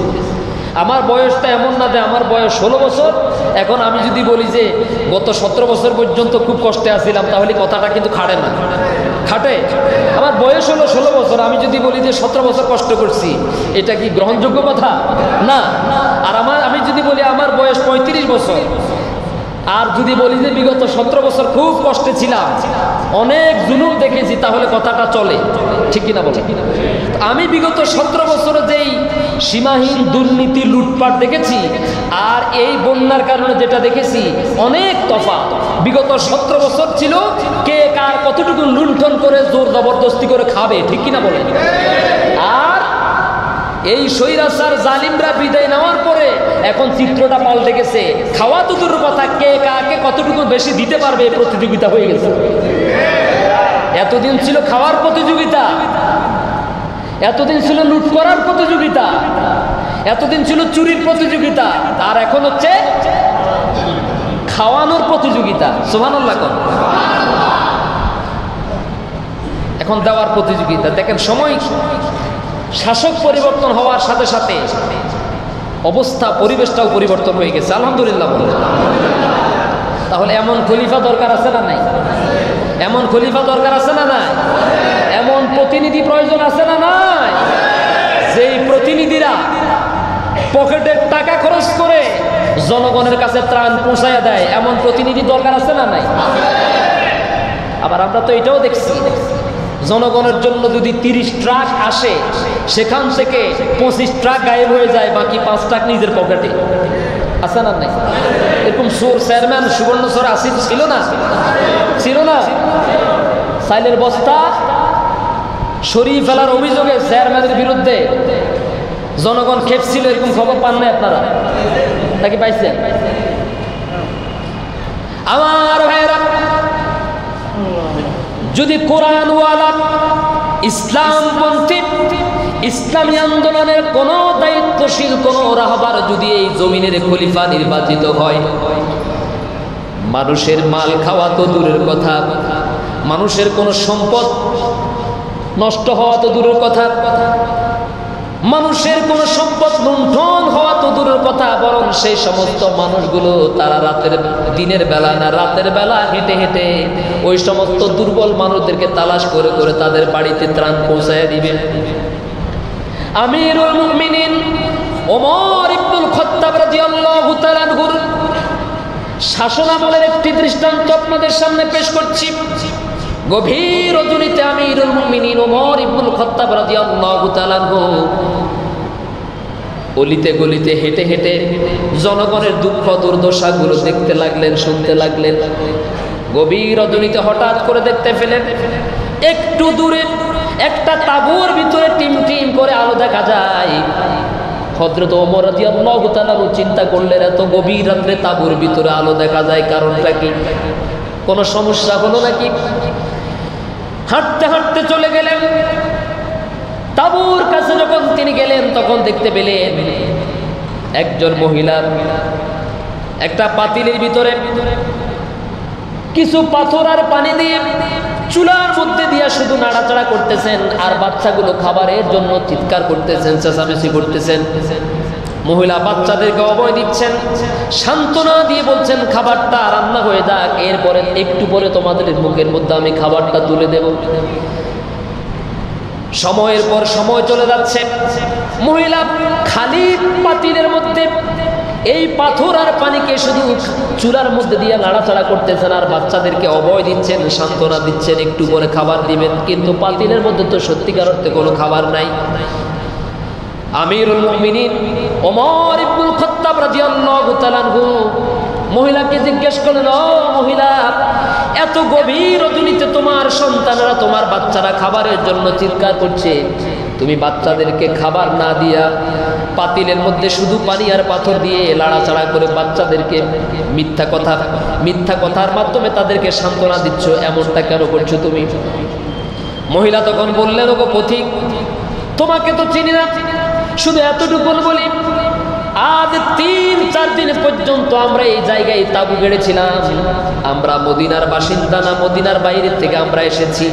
[SPEAKER 1] আমার বয়সটা এমন না যে আমার বয়স 16 বছর, এখন আমি যদি বলি যে গত 17 বছর পর্যন্ত খুব কষ্টে আছিলাম, তাহলে কথাটা কিন্তু খাটে না। খাটে? আমার বয়স হলো 16 বছর, আমি যদি বলি যে 17 বছর কষ্ট করছি, এটা কি গ্রহণযোগ্য কথা? না। আর আমি যদি বলি আমার বয়স 35 বছর, আর যদি বলি যে বিগত 17 বছর খুব কষ্টে ছিলাম, অনেক জুলুম দেখেছি, তাহলে কথাটা চলে, ঠিক কিনা বলে? আমি বিগত 17 বছরে যেই সীমাহীন দুর্নীতি, লুটপাট দেখেছি, আর এই বন্যার কারণে যেটা দেখেছি, অনেক তফাৎ। বিগত 17 বছর ছিল কে কার কতটুকু লুণ্ঠন করে জোর জবরদস্তি করে খাবে, ঠিক কিনা বলে? আর এই স্বৈরাচার জালিমরা বিদায় নেওয়ার পরে এখন চিত্রটা পাল্টে গেছে। খাওয়া তো দূরের কথা, কে কাকে কতটুকু বেশি দিতে পারবে এই প্রতিযোগিতা হয়ে গেছে। এতদিন ছিল খাওয়ার প্রতিযোগিতা, এতদিন ছিল লুট করার প্রতিযোগিতা, এতদিন ছিল চুরির প্রতিযোগিতা, আর এখন হচ্ছে খাওয়ানোর প্রতিযোগিতা। সুবহানাল্লাহ। এখন দেওয়ার প্রতিযোগিতা। দেখেন সময় শাসক পরিবর্তন হওয়ার সাথে সাথে অবস্থা পরিবেশটাও পরিবর্তন হয়ে গেছে, আলহামদুলিল্লাহ। তাহলে এমন খলিফা দরকার আছে না নাই? এমন খলিফা দরকার আছে না নাই? এমন প্রতিনিধি প্রয়োজন আছে না নাই? যেই প্রতিনিধিরা পকেটের টাকা খরচ করে জনগণের কাছে ত্রাণ পৌঁছায় দেয়, এমন প্রতিনিধি দরকার আছে না নাই? আবার আমরা তো এটাও দেখছি, জনগণের জন্য যদি 30 ট্রাক আসে, সেখান থেকে 25 ট্রাক গায়েব হয়ে যায়, বাকি 5 ট্রাক নিজের পকেটে। আছে না নাই? এরকম চেয়ারম্যান সুবর্ণচর আসিফ ছিল না? ছিল না? চাইলের বস্তা সরিয়ে ফেলার অভিযোগে চেয়ারম্যানের বিরুদ্ধে জনগণ খেপছিল, এরকম খবর পান নাই আপনারা? নাকি পাইছেন? আমার ভাইয়েরা, যদি কোরআনওয়ালা ইসলামপন্থী ইসলামী আন্দোলনের কোন দায়িত্বশীল কোন রাহবার যদি এই জমিনের খলিফা নির্বাচিত হয়, মানুষের মাল খাওয়া তো দূরের কথা, মানুষের কোন সম্পদ নষ্ট হওয়া তো দূরের কথা, মানুষের কোন সম্পদ লুণ্ঠন হওয়া তো দূরের কথা, বরং সেই সমস্ত মানুষগুলো তারা দিনের বেলা না রাতের বেলা হেঁটে হেঁটে ওই সমস্ত দুর্বল মানুষদেরকে তালাশ করে করে তাদের বাড়িতে ত্রাণ পৌঁছায় দিবে। আমিরুল মুমিনিন ওমর ইবনুল খাত্তাব রাদিয়াল্লাহু তাআলা আনহুর শাসনামলের একটি দৃষ্টান্ত আপনাদের সামনে পেশ করছি। গভীর রজনীতে আমিরুল মুমিনিন ওমর ইবনুল খাত্তাব রাদিয়াল্লাহু তাআলা আনহু অলিতে গলিতে হেঁটে হেঁটে জনগণের দুঃখ দুর্দশাগুলো দেখতে লাগলেন, শুনতে লাগলেন। গভীর রজনীতে হঠাৎ করে দেখতে পেলেন একটু দূরে একটা তাঁবুর ভিতরে টিম টিম করে আলো দেখা যায়। হযরত ওমর রাদিয়াল্লাহু তাআলা চিন্তা করলেন, এত গভীর রাত্রে তাঁবুর ভিতরে আলো দেখা যায়, কারণটা কি? কোনো সমস্যা হলো নাকি? হাঁটতে হাঁটতে চলে গেলেন। তাঁবুর কাছে যখন তিনি গেলেন, তখন দেখতে পেলেন একজন মহিলা একটা পাতিলের ভিতরে কিছু পাথর আর পানি দিয়ে চুলার মধ্যে দিয়ে শুধু নাড়াচাড়া করতেছেন, আর বাচ্চাগুলো খাবারের জন্য চিৎকার করতেছেন, চেঁচামেচি করতেছেন। মহিলা বাচ্চাদেরকে অভয় দিচ্ছেন, সান্ত্বনা দিয়ে বলছেন খাবারটা রান্না হয়ে যাক, এরপরে একটু পরে তোমাদের মুখের মধ্যে আমি খাবারটা তুলে দেব। সময়ের পর সময় চলে যাচ্ছে, মহিলা খালি পাতিলের মধ্যে এই পাথর আর পানিকে শুধু চুলার মধ্যে দিয়ে নাড়াচাড়া করতেছেন, আর বাচ্চাদেরকে অভয় দিচ্ছেন, সান্ত্বনা দিচ্ছেন একটু পরে খাবার দিবেন, কিন্তু পাতিলের মধ্যে তো সত্যিকার অর্থে কোনো খাবার নাই। আমিরুল মুমিনিন ওমর ইবনুল খাত্তাব রাদিয়াল্লাহু তাআলা আনহু মহিলাকে জিজ্ঞেস করলেন, ও মহিলা, এত গভীর রজনীতে তোমার সন্তানরা, তোমার বাচ্চারা খাবারের জন্য চিৎকার করছে, তুমি বাচ্চাদেরকে খাবার না দিয়া পাতিলের মধ্যে শুধু পানি আর পাথর দিয়ে লাড়াচাড়া করে বাচ্চাদেরকে মিথ্যা কথার মাধ্যমে তাদেরকে সান্ত্বনা দিচ্ছ, এমনটা কেন করছো তুমি? মহিলা তখন বললেন, ওগো পথিক, তোমাকে তো চিনি না, শুধু এতটুকু বলি, আজ 3-4 দিন পর্যন্ত আমরা এই জায়গায় তাঁবু গেড়েছিলাম। আমরা মদিনার বাসিন্দা না, মদিনার বাইরে থেকে আমরা এসেছি।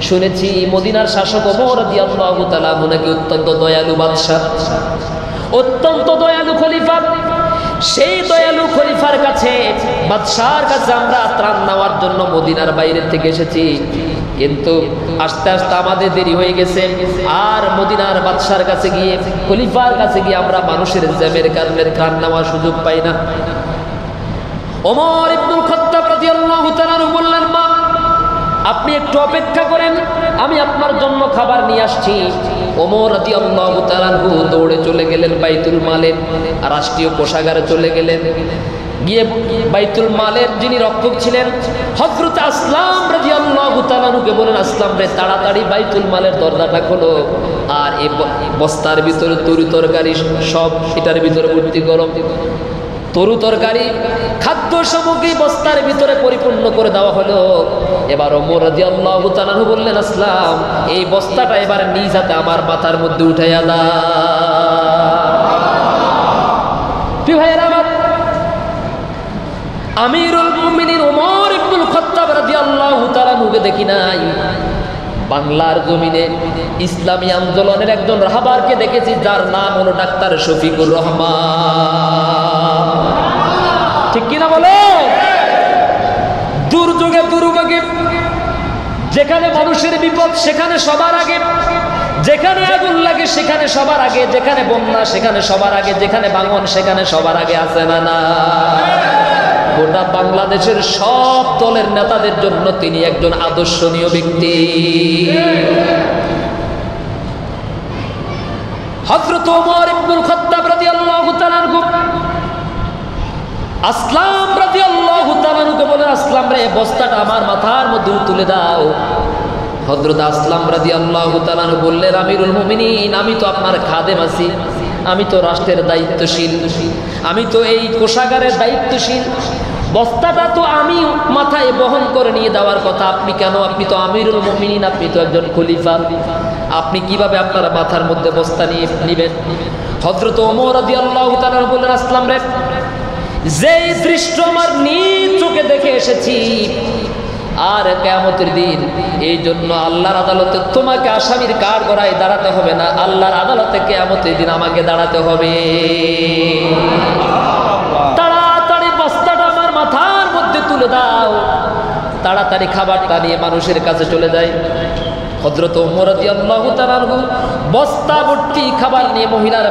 [SPEAKER 1] শুনেছি মদিনার শাসক ওমর রাদিয়াল্লাহু তাআলা নাকি অত্যন্ত দয়ালু বাদশা, অত্যন্ত দয়ালু খলিফা। সেই দয়ালু খলিফার কাছে, বাদশার কাছে আমরা ত্রাণ নেওয়ার জন্য মদিনার বাইরে থেকে এসেছি, কিন্তু আস্তে আস্তে আমাদের দেরি হয়ে গেছে, আর মদিনার বাদশার কাছে গিয়ে, খলিফার কাছে গিয়ে আমরা মানুষের জ্যামের কারণে ত্রাণ নেওয়ার সুযোগ পাই না। ওমর ইবনুল খাত্তাব রাদিয়াল্লাহু তাআলা বললেন, মা, আপনি একটু অপেক্ষা করেন, আমি আপনার জন্য খাবার নিয়ে আসছি। ওমর রাদিয়াল্লাহু তাআলা দৌড়ে চলে গেলেন বাইতুল মালের রাষ্ট্রীয় কোষাগারে, চলে গেলেন। গিয়ে বাইতুল মালের যিনি রক্ষক ছিলেন হযরত আসলাম রাদিয়াল্লাহু তাআলা আনহুকে বলেন, আসলাম রে তাড়াতাড়ি বাইতুল মালের দরজাটা খোলো, আর এই বস্তার ভিতরে তরি তরকারি সব এটার ভিতরে ভর্তি করো। তরু তরকারি খাদ্য সামগ্রী বস্তার ভিতরে পরিপূর্ণ করে দেওয়া হলো। এবার ওমর রাদিয়াল্লাহু তাআলা আনহু বললেন, আসলাম এই বস্তাটা এবার নিজ হাতে আমার মাথার মধ্যে উঠাইয়া দাও। প্রিয় ভাইয়েরা আমার, আমিরুল মুমিনিন ওমর ইবনুল খাত্তাব রাদিয়াল্লাহু তাআলা আনহুকে দেখি নাই, বাংলার জমিনে ইসলামী আন্দোলনের একজন রাহবারকে দেখেছি, যার নাম হলো ডাক্তার শফিকুর রহমান। ঠিক কিনা বলে? দুর্যোগে দুর্ভোগে যেখানে মানুষের বিপদ সেখানে সবার আগে, যেখানে আগুন লাগে সেখানে সবার আগে, যেখানে বন্যা সেখানে সবার আগে, যেখানে ভাঙন সেখানে সবার আগে আছে না না? গোটা বাংলাদেশের সব দলের নেতাদের জন্য তিনি একজন আদর্শনীয় ব্যক্তি। হযরত ওমর ইবনুল খাত্তাব রাদিয়াল্লাহু তাআলা আনহু আসলাম রাদিয়াল্লাহু তাআলা আনহুকে বলেন, আসলাম রে বস্তাটা আমার মাথার মধ্যে তুলে দাও। হযরত আসলাম রাদিয়াল্লাহু তাআলা আনহু বললেন, আমিরুল মুমিনিন, আমি তো আপনার খাদেম আছি, আমি তো রাষ্ট্রের দায়িত্বশীল, আমি তো এই কোষাগারের দায়িত্বশীল, বস্তাটা তো আমি মাথায় বহন করে নিয়ে দেওয়ার কথা, আপনি কেন? আপনি তো আমিরুল মুমিনিন, আপনি তো একজন খলিফা, আপনি কিভাবে আপনার মাথার মধ্যে বস্তা নিয়ে নিবেন? হযরত ওমর রাদিয়াল্লাহু তাআলা বললেন, আসলাম রে যে দৃশ্য আমার নিজ চোখে দেখে এসেছি, আর কিয়ামতের দিন এই জন্য আল্লাহর আদালতে তোমাকে আসামির কাঠগড়ায় দাঁড়াতে হবে না, আল্লাহর আদালতে কিয়ামতের দিন আমাকে দাঁড়াতে হবে। তাড়াতাড়ি বস্তাটা আমার মাথার মধ্যে তুলে দাও। তাড়াতাড়ি খাবারটা নিয়ে মানুষের কাছে চলে যায়। হযরত ওমর রাদিয়াল্লাহু তাআলা আনহু বস্তা ভর্তি খাবার নিয়ে মহিলার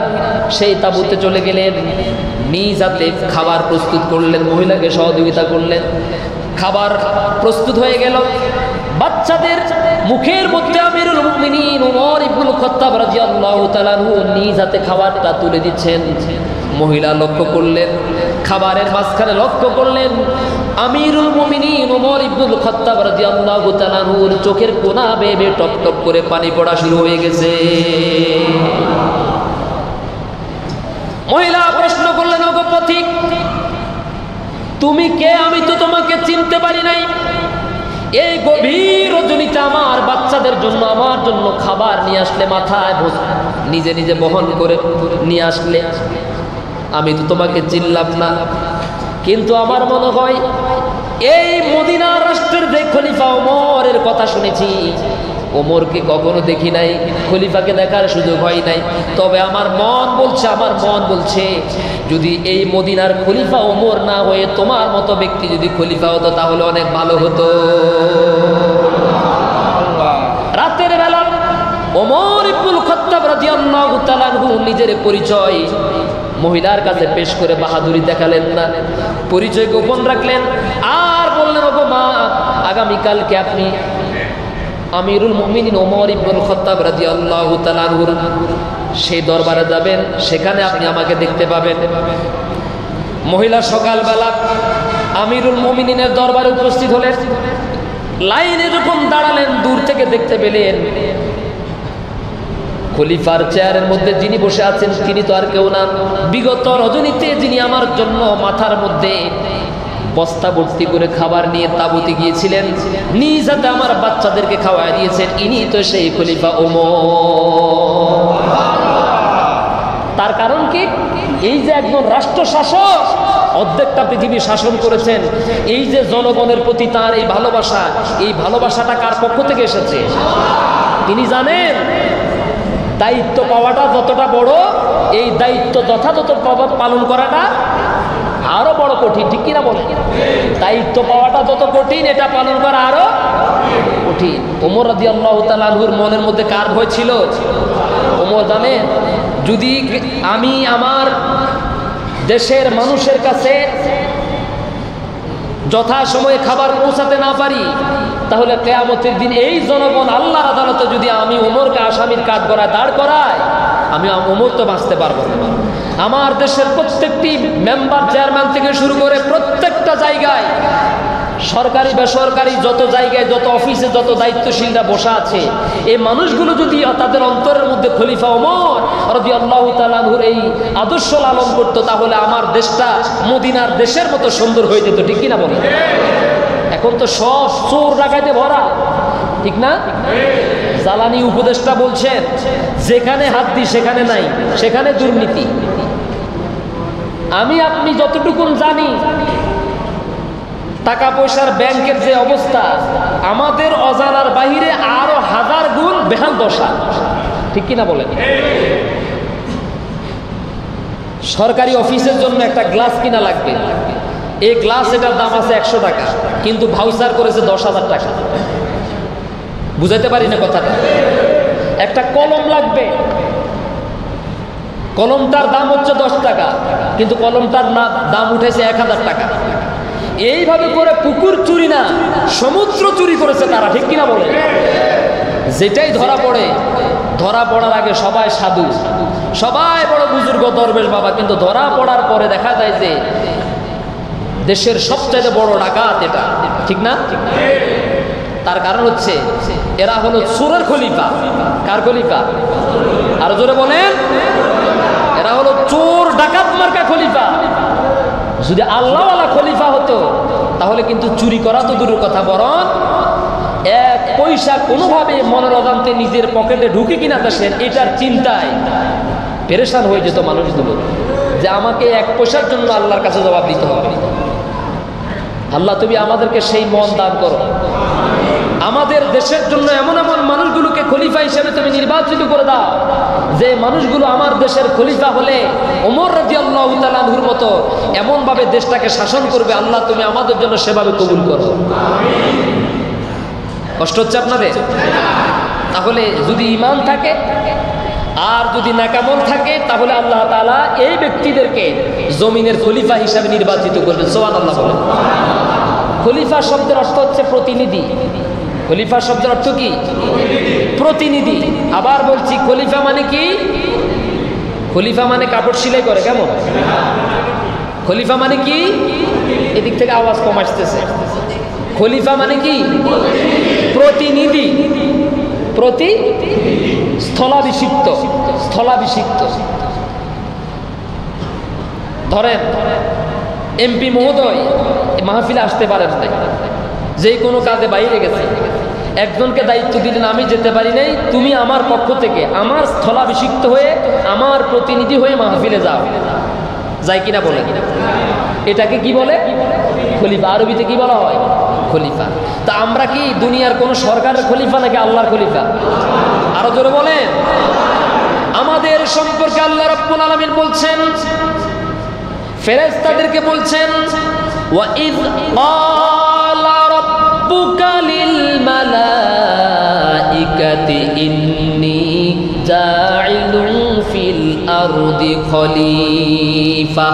[SPEAKER 1] সেই তাঁবুতে চলে গেলেন, নিজ হাতে খাবার প্রস্তুত করলেন, মহিলাকে সহযোগিতা করলেন। খাবার প্রস্তুত হয়ে গেল, বাচ্চাদের মুখের মধ্যে আমিরুল মুমিনিন ওমর ইবনুল খাত্তাব রাদিয়াল্লাহু তাআলা আনহু নিজ হাতে খাবারটা তুলে দিচ্ছেন। মহিলা লক্ষ্য করলেন, খাবারের মাঝখানে লক্ষ্য করলেন আমিরুল মুমিনিন ওমর ইবনুল খাত্তাব রাদিয়াল্লাহু তাআলা আনহুর চোখের কোনা বেয়ে বেয়ে টপ টপ করে পানি পড়া শুরু হয়ে গেছে। মহিলা প্রশ্ন করলেন, ওগো পথিক, তুমি কে? আমি তো তোমাকে চিনতে পারি নাই। এই গভীর রজনীতে আমার বাচ্চাদের জন্য, আমার জন্য খাবার নিয়ে আসলে, মাথায় নিজে নিজে বহন করে নিয়ে আসলে, আমি তো তোমাকে চিনলাম না। কিন্তু আমার মনে হয় এই মদিনা রাষ্ট্রের যে খলিফা ওমরের কথা শুনেছি, ওমরকে কখনো দেখি নাই, খলিফাকে দেখার সুযোগ হয় নাই। তবে আমার মন বলছে যদি এই মদিনার খলিফা ওমর না হয়ে তোমার মতো ব্যক্তি যদি খলিফা হতো তাহলে অনেক ভালো হতো। রাতের বেলা ওমর ইবনুল খাত্তাব রাদিয়াল্লাহু তাআলা আনহু নিজের পরিচয় মহিলার কাছে পেশ করে বাহাদুরি দেখালেন না, পরিচয় গোপন রাখলেন। আর বললেন, ওগো মা, আগামীকালকে আপনি আমিরুল মুমিনিন ওমর ইবনুল খাত্তাব রাদিয়াল্লাহু তাআলা আনহুর সেই দরবারে যাবেন, সেখানে আপনি আমাকে দেখতে পাবেন। মহিলা সকালবেলা আমিরুল মুমিনিনের দরবারে উপস্থিত হলেন। লাইনে যখন দাঁড়ালেন, দূর থেকে দেখতে পেলেন খলিফার চেয়ারের মধ্যে যিনি বসে আছেন তিনি তো আর কেউ না, বিগত রজনীতে যিনি আমার জন্য মাথার মধ্যে বস্তা ভর্তি করে খাবার নিয়ে তাঁবুতে গিয়েছিলেন, নিজ হাতে আমার বাচ্চাদেরকে খাওয়াই দিয়েছেন, ইনি তো সেই খলিফা ওমর। তার কারণ কি? এই যে একজন রাষ্ট্র শাসক অর্ধেকটা পৃথিবী শাসন করেছেন, এই যে জনগণের প্রতি তার এই ভালোবাসা, এই ভালোবাসাটা কার পক্ষ থেকে এসেছে তিনি জানেন। দায়িত্ব পাওয়াটা যতটা বড়, এই দায়িত্ব যথাযথ পালন করাটা আরো বড় কঠিন। ঠিক কিনা বলেন? দায়িত্ব পাওয়াটা যত কঠিন, এটা পালন করা আরো কঠিন। ওমর রাদিয়াল্লাহু তাআলা আনহুর মনের মধ্যে কার ভয় ছিল? ওমর জানেন, যদি আমি আমার দেশের মানুষের কাছে যথাসময়ে খাবার পৌঁছাতে না পারি, তাহলে কিয়ামতের দিন এই জনগণ আল্লাহর আদালতে যদি আমি ওমরকে আসামির কাঠগড়ায় দাঁড় করাই, আমি ওমর তো বাঁচতে পারবো না। আমার দেশের প্রত্যেকটি মেম্বার, চেয়ারম্যান থেকে শুরু করে প্রত্যেকটা জায়গায় সরকারি বেসরকারি যত জায়গায় যত অফিসে যত দায়িত্বশীলরা বসা আছে, এই মানুষগুলো যদি তাদের অন্তরের মধ্যে খলিফা ওমর রাদিয়াল্লাহু তাআলা আনহুর এই আদর্শ লালন করতো, তাহলে আমার দেশটা মদিনার দেশের মতো সুন্দর হয়ে যেত। ঠিক কিনা বলেন? এখন তো সব চোর ডাকাইতে ভরা, ঠিক না? জ্বালানি উপদেষ্টা বলছেন যেখানে হাত দিই সেখানে নাই, সেখানে দুর্নীতি। আমি আপনি যতটুকুন জানি টাকা পয়সার ব্যাংকের যে অবস্থা, আমাদের অজানার বাহিরে আরো হাজার গুণ বেহাল দশা। ঠিক কিনা বলেন? সরকারি অফিসের জন্য একটা গ্লাস কিনা লাগবে, এই গ্লাস এটার দাম আছে 100 টাকা, কিন্তু ভাউচার করেছে 10,000 টাকা। বুঝাইতে পারি না কথাটা? একটা কলম লাগবে, কলমটার দাম হচ্ছে 10 টাকা, কিন্তু কলমটার দাম উঠেছে 1000 টাকা। এইভাবে করে পুকুর চুরি না, সমুদ্র চুরি করেছে তারা। ঠিক কিনা বলে? যেটাই ধরা পড়ে, ধরা পড়ার আগে সবাই সাধু, সবাই বড় বুজুর্গ দরবেশ বাবা, কিন্তু ধরা পড়ার পরে দেখা যায় যে দেশের সবচেয়ে বড় ডাকাত এটা। ঠিক না? তার কারণ হচ্ছে এরা হলো চোরের খলিফা। কার খলিফা? আরো জোরে বলেন। এরা হলো চোর ডাকাত মার্কা খলিফা। যদি আল্লাহওয়ালা খলিফা হতো তাহলে কিন্তু চুরি করা তো দূরের কথা, বরং 1 পয়সা কোনোভাবে মনের অজান্তে নিজের পকেটে ঢুকে কিনা দেশের এটার চিন্তায় পেরেশান হয়ে যেত মানুষগুলো, যে আমাকে 1 পয়সার জন্য আল্লাহর কাছে জবাব দিতে হবে। আল্লাহ তুমি আমাদেরকে সেই মন দান করো। আমাদের দেশের জন্য এমন এমন মানুষগুলোকে খলিফা হিসেবে তুমি নির্বাচিত করে দাও, যে মানুষগুলো আমার দেশের খলিফা হলে ওমর রাদিয়াল্লাহু তাআলা আনহুর মতো এমন ভাবে দেশটাকে শাসন করবে। আল্লাহ তুমি আমাদের জন্য সেভাবে কবুল করো। কষ্ট হচ্ছে আপনাদের? তাহলে যদি ঈমান থাকে আর যদি নেকামল থাকে, তাহলে আল্লাহ তাআলা এই ব্যক্তিদেরকে জমিনের খলিফা হিসেবে নির্বাচিত করবেন। সুবহানাল্লাহ বলেন। খলিফা শব্দের অর্থ হচ্ছে প্রতিনিধি। খলিফা শব্দের অর্থ কি? প্রতিনিধি। আবার বলছি, খলিফা মানে কি? খলিফা মানে কাপড় সেলাই করে, কেমন? খলিফা মানে কি? এদিক থেকে আওয়াজ কম আসতেছে। খলিফা মানে কি? প্রতিনিধি। স্থলাভিষিক্ত। স্থলাভিষিক্ত। ধরেন এমপি মহোদয় মাহফিলে আসতে পারেন নাই, যে কোনো কাজে বাইরে গেছে, একজনকে দায়িত্ব দিলেন আমি যেতে পারি নাই, তুমি আমার পক্ষ থেকে আমার স্থলাভিষিক্ত হয়ে আমার প্রতিনিধি হয়ে মাহফিলে যাও। যাই কিনা বলে? এটাকে কি বলে? খলিফা। আরবিতে কি বলা হয়? খলিফা। তা আমরা কি দুনিয়ার কোন সরকারের খলিফা নাকি আল্লাহর খলিফা? আরো জোরে বলেন। আমাদের সম্পর্কে আল্লাহ রাব্বুল আলামিন বলছেন, ফেরেশতাদেরকে বলছেন, ওয়াইদ ক্বালা রাব্বুকা লিল মালাইকাতি ইন্নী জাইলুন ফিল আরদি খলিফা।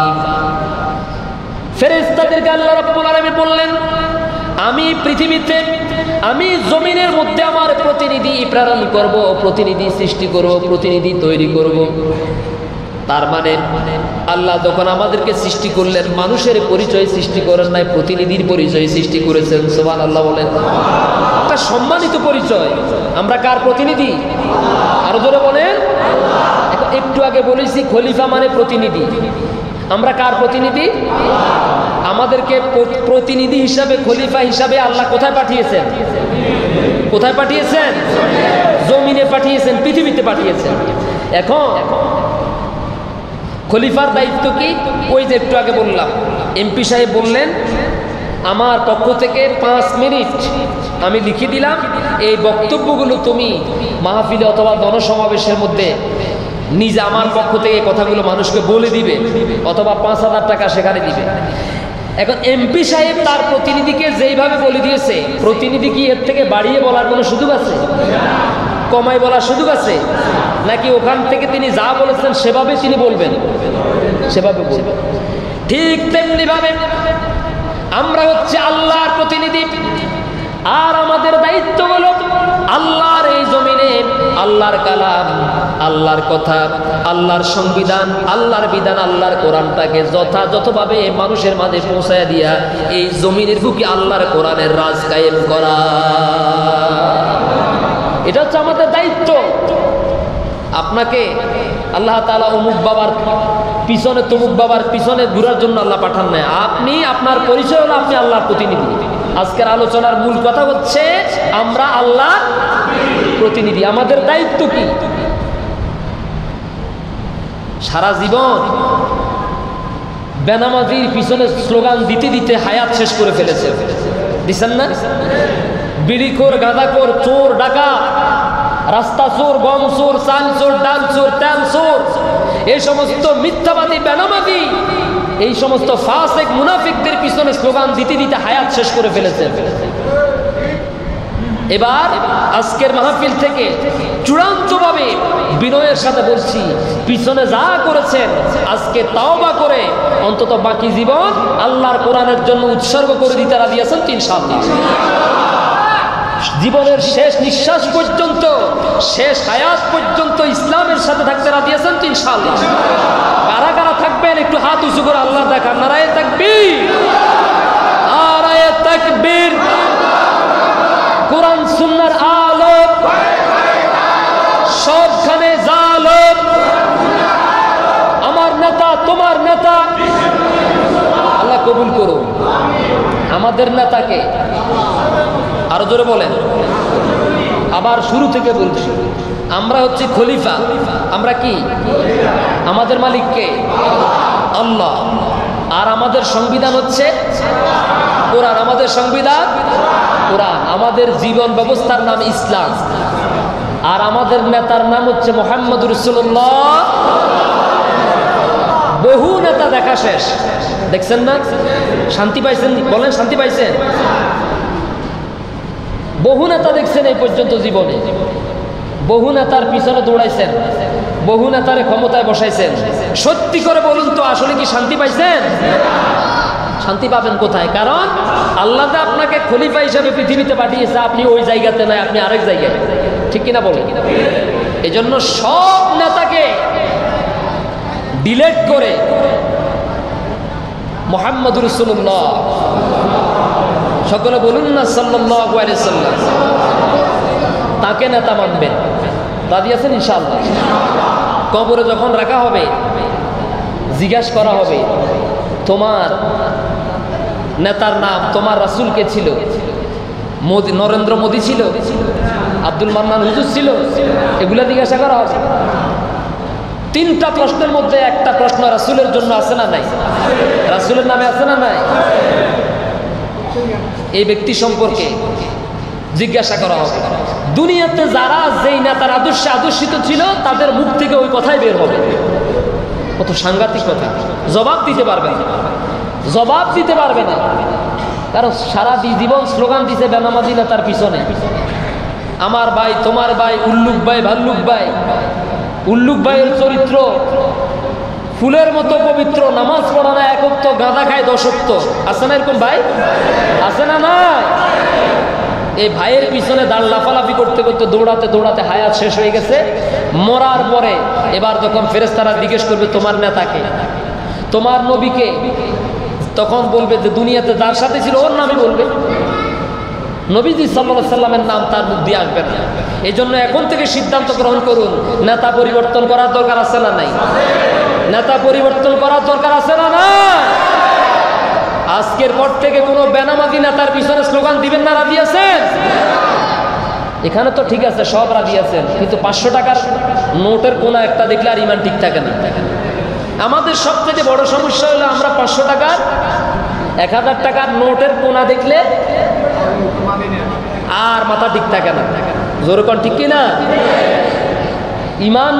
[SPEAKER 1] ফেরেশতাদেরকে আল্লাহ রাব্বুল আলামিন বললেন, আমি পৃথিবীতে, আমি জমিনের মধ্যে আমার প্রতিনিধি প্রেরণ করব, প্রতিনিধি সৃষ্টি করব, প্রতিনিধি তৈরি করব। তার মানে আল্লাহ যখন আমাদেরকে সৃষ্টি করলেন, মানুষের পরিচয় সৃষ্টি করেন নাই, প্রতিনিধির পরিচয় সৃষ্টি করেছেন। সুবহানাল্লাহ বলেন। একটা সম্মানিত পরিচয়। আমরা কার প্রতিনিধি? আরো জোরে বলেন। একটু আগে বলেছি খলিফা মানে প্রতিনিধি। আমরা কার প্রতিনিধি? আমাদেরকে প্রতিনিধি হিসাবে, খলিফা হিসাবে আল্লাহ কোথায় পাঠিয়েছেন? কোথায় পাঠিয়েছেন? জমিনে পাঠিয়েছেন, পৃথিবীতে পাঠিয়েছেন। এখন খলিফার দায়িত্ব কি? ওই যে একটু আগে বললাম, এমপি সাহেব বললেন আমার পক্ষ থেকে 5 মিনিট আমি লিখে দিলাম, এই বক্তব্যগুলো তুমি মাহফিলে অথবা জনসমাবেশের মধ্যে নিজে আমার পক্ষ থেকে কথাগুলো মানুষকে বলে দিবে, অথবা 5,000 টাকা সেখানে দিবে। এখন এমপি সাহেব তার প্রতিনিধিকে যেইভাবে বলে দিয়েছে, প্রতিনিধি কি এর থেকে বাড়িয়ে বলার কোনো সুযোগ আছে? কমাই বলার সুযোগ আছে? নাকি ওখান থেকে তিনি যা বলেছেন সেভাবে তিনি বলবেন? সেভাবে বলবেন। ঠিক তেমনি ভাবে আমরা হচ্ছে আল্লাহর প্রতিনিধি, আর আমাদের দায়িত্ব হলো আল্লাহর এই জমিনে আল্লাহর কালাম, আল্লাহর কথা, আল্লাহর সংবিধান, আল্লাহর বিধান, আল্লাহর কোরআনটাকে যথাযথভাবে মানুষের মাঝে পৌঁছায় দিয়া এই জমিনের বুকে আল্লাহর কোরআনের রাজ কায়েম করা, এটা হচ্ছে আমাদের দায়িত্ব। আপনাকে আল্লাহ তাআলা অমুক বাবার পিছনে তমুক বাবার পিছনে ঘুরার জন্য আল্লাহ পাঠান নাই। আপনি আপনার পরিচয় হলো আপনি আল্লাহর প্রতিনিধি। আজকের আলোচনার মূল কথা হচ্ছে আমরা আল্লাহর প্রতিনিধি। আমাদের দায়িত্ব কি? সারা জীবন বেনামাজির পিছনে স্লোগান দিতে দিতে হায়াত শেষ করে ফেলেছে, দিচ্ছেন না? বিড়িখোর, গাঁজাখোর, চোর, ডাকাত, রাস্তা চোর, গম চোর, চাল চোর, ডাল চোর, তেল চোর, এই সমস্ত মিথ্যাবাদী বেনামাজি, এই সমস্ত ফাসিক মুনাফিকদের পিছনে স্লোগান দিতে দিতে হায়াত শেষ করে ফেলেছেন। এবার আজকের মাহফিল থেকে চূড়ান্তভাবে বিনয়ের সাথে বলছি, পিছনে যা করেছেন আজকে তাওবা করে অন্তত বাকি জীবন আল্লাহর কোরআনের জন্য উৎসর্গ করে দিতে রাজি আছেন তো ইনশাআল্লাহ? জীবনের শেষ নিঃশ্বাস পর্যন্ত, শেষ হায়াত পর্যন্ত ইসলামের সাথে থাকতে রাজি আছেন তো ইনশাআল্লাহ? কারা কারা থাকবেন একটু হাত উঁচু করে আল্লাহ দেখান। নারায়ে তাকবীর, নারায়ে তাকবীর। কোরআন সুন্নাহর আলো সবখানে জালো, আমার নেতা তোমার নেতা, আল্লাহ কবুল করুন আমাদের নেতাকে। আরো জোরে বলেন। আবার শুরু থেকে বলছি, আমরা হচ্ছে খলিফা। আমরা কি? আমাদের মালিক কে? আল্লাহ। আর আমাদের সংবিধান হচ্ছে কোরআন। আমাদের সংবিধান কোরআন। আমাদের জীবন ব্যবস্থার নাম ইসলাম। আর আমাদের নেতার নাম হচ্ছে মুহাম্মদুর রাসূলুল্লাহ। বহু নেতা দেখা শেষ, দেখছেন না? শান্তি পাইছেন? বলেন শান্তি পাইছেন? বহু নেতা দেখছেন এই পর্যন্ত জীবনে, বহু নেতার পিছনে দৌড়াইছেন, বহু নেতারে ক্ষমতায় বসাইছেন। সত্যি করে বলুন তো, আসলে কি শান্তি পাইছেন? শান্তি পাবেন কোথায়? কারণ আল্লাহ আপনাকে খলিফা হিসাবে পৃথিবীতে পাঠিয়েছে, আপনি ওই জায়গাতে নাই, আপনি আরেক জায়গায়। ঠিক কিনা বলেন? এই জন্য সব নেতাকে ডিলেট করে মুহাম্মদুর রাসূলুল্লাহ, সকলে বলুন না সাল্লাল্লাহু আলাইহি সাল্লাম, তাকে নেতা মানবেন। রাজি আছেন ইনশাআল্লাহ? কবরে যখন রাখা হবে জিজ্ঞাসা করা হবে, তোমার নেতার নাম, তোমার রাসূল কে ছিল? মোদি, নরেন্দ্র মোদি ছিল? আব্দুল মান্নান হুজুর ছিল? এগুলা জিজ্ঞাসা করা হবে। তিনটা প্রশ্নের মধ্যে একটা প্রশ্ন রাসূলের জন্য আছে না নাই? রাসূলের নামে আছে না নাই? এই ব্যক্তি সম্পর্কে জিজ্ঞাসা করা হবে। দুনিয়াতে যারা যেই নেতার আদর্শে আদর্শিত ছিল তাদের মুখ থেকে ওই কথাই বের হবে। কত সাংঘাতিক কথা! জবাব দিতে পারবে না, জবাব দিতে পারবে না। কারণ সারা জীবন স্লোগান দিছে বেনামাজি নেতার পিছনে, আমার ভাই, তোমার ভাই, উল্লুক ভাই, ভাল্লুক ভাই। উল্লুক ভাইয়ের চরিত্র ফুলের মতো পবিত্র, নামাজ পড়া না এক ওয়াক্ত, গাঁজা খায় 10 ওয়াক্ত। আছে না এরকম ভাই? আছে না? না। এই ভাইয়ের পিছনে দাঁড় লাফালাফি করতে করতে দৌড়াতে দৌড়াতে হায়াত শেষ হয়ে গেছে। মরার পরে এবার যখন ফেরেশতারা জিজ্ঞেস করবে তোমার নেতাকে, তোমার নবীকে, তখন বলবে যে দুনিয়াতে যার সাথে ছিল ওর নামই বলবে। নবীজি সাল্লাল্লাহু আলাইহি সাল্লামের নাম তার মুখ দিয়ে আসবে না। এই জন্য এখন থেকে সিদ্ধান্ত গ্রহণ করুন, নেতা পরিবর্তন করার দরকার আছে না নাই? নেতা পরিবর্তন করার দরকার আছে না না? আজকের পর থেকে কোনো বেনামাজি নেতার পিছনে স্লোগান দিবেন না। রাজি আছেন? এখানে তো ঠিক আছে, সব রাজি আছেন, কিন্তু 500 টাকার নোটের কোনো একটা দেখলে আর ইমান ঠিক থাকে না। আমাদের সবথেকে বড় সমস্যা হলো আমরা 500 টাকার, 1000 টাকার নোটের কোনা দেখলে আর মাথা ঠিক থাকে না। জোর কোন ঠিক কিনা? ইমান,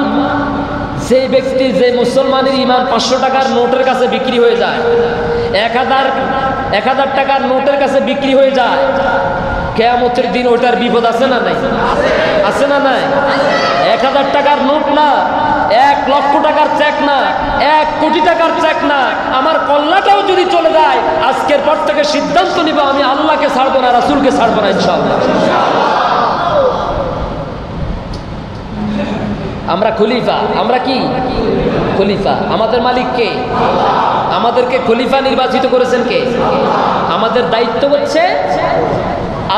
[SPEAKER 1] যে ব্যক্তি, যে মুসলমানের ইমান 500 টাকার নোটের কাছে বিক্রি হয়ে যায়, 1000 টাকার নোটের কাছে বিক্রি হয়ে যায়, কিয়ামতের দিন ওটার বিপদ আছে না নাই? আছে না নাই? 1000 টাকার নোট না, 1 লক্ষ টাকার চেক না, 1 কোটি টাকার চেক না, আমার কল্লাটাও যদি চলে যায়, আজকের পর থেকে সিদ্ধান্ত নিব আমি আল্লাহকে ছাড়বো না, রাসূলকে ছাড়বো না ইনশাআল্লাহ। আমরা খলিফা। আমরা কি খলিফা? আমাদের মালিক কে? আমাদেরকে খলিফা নির্বাচিত করেছেন কে? আমাদের দায়িত্ব হচ্ছে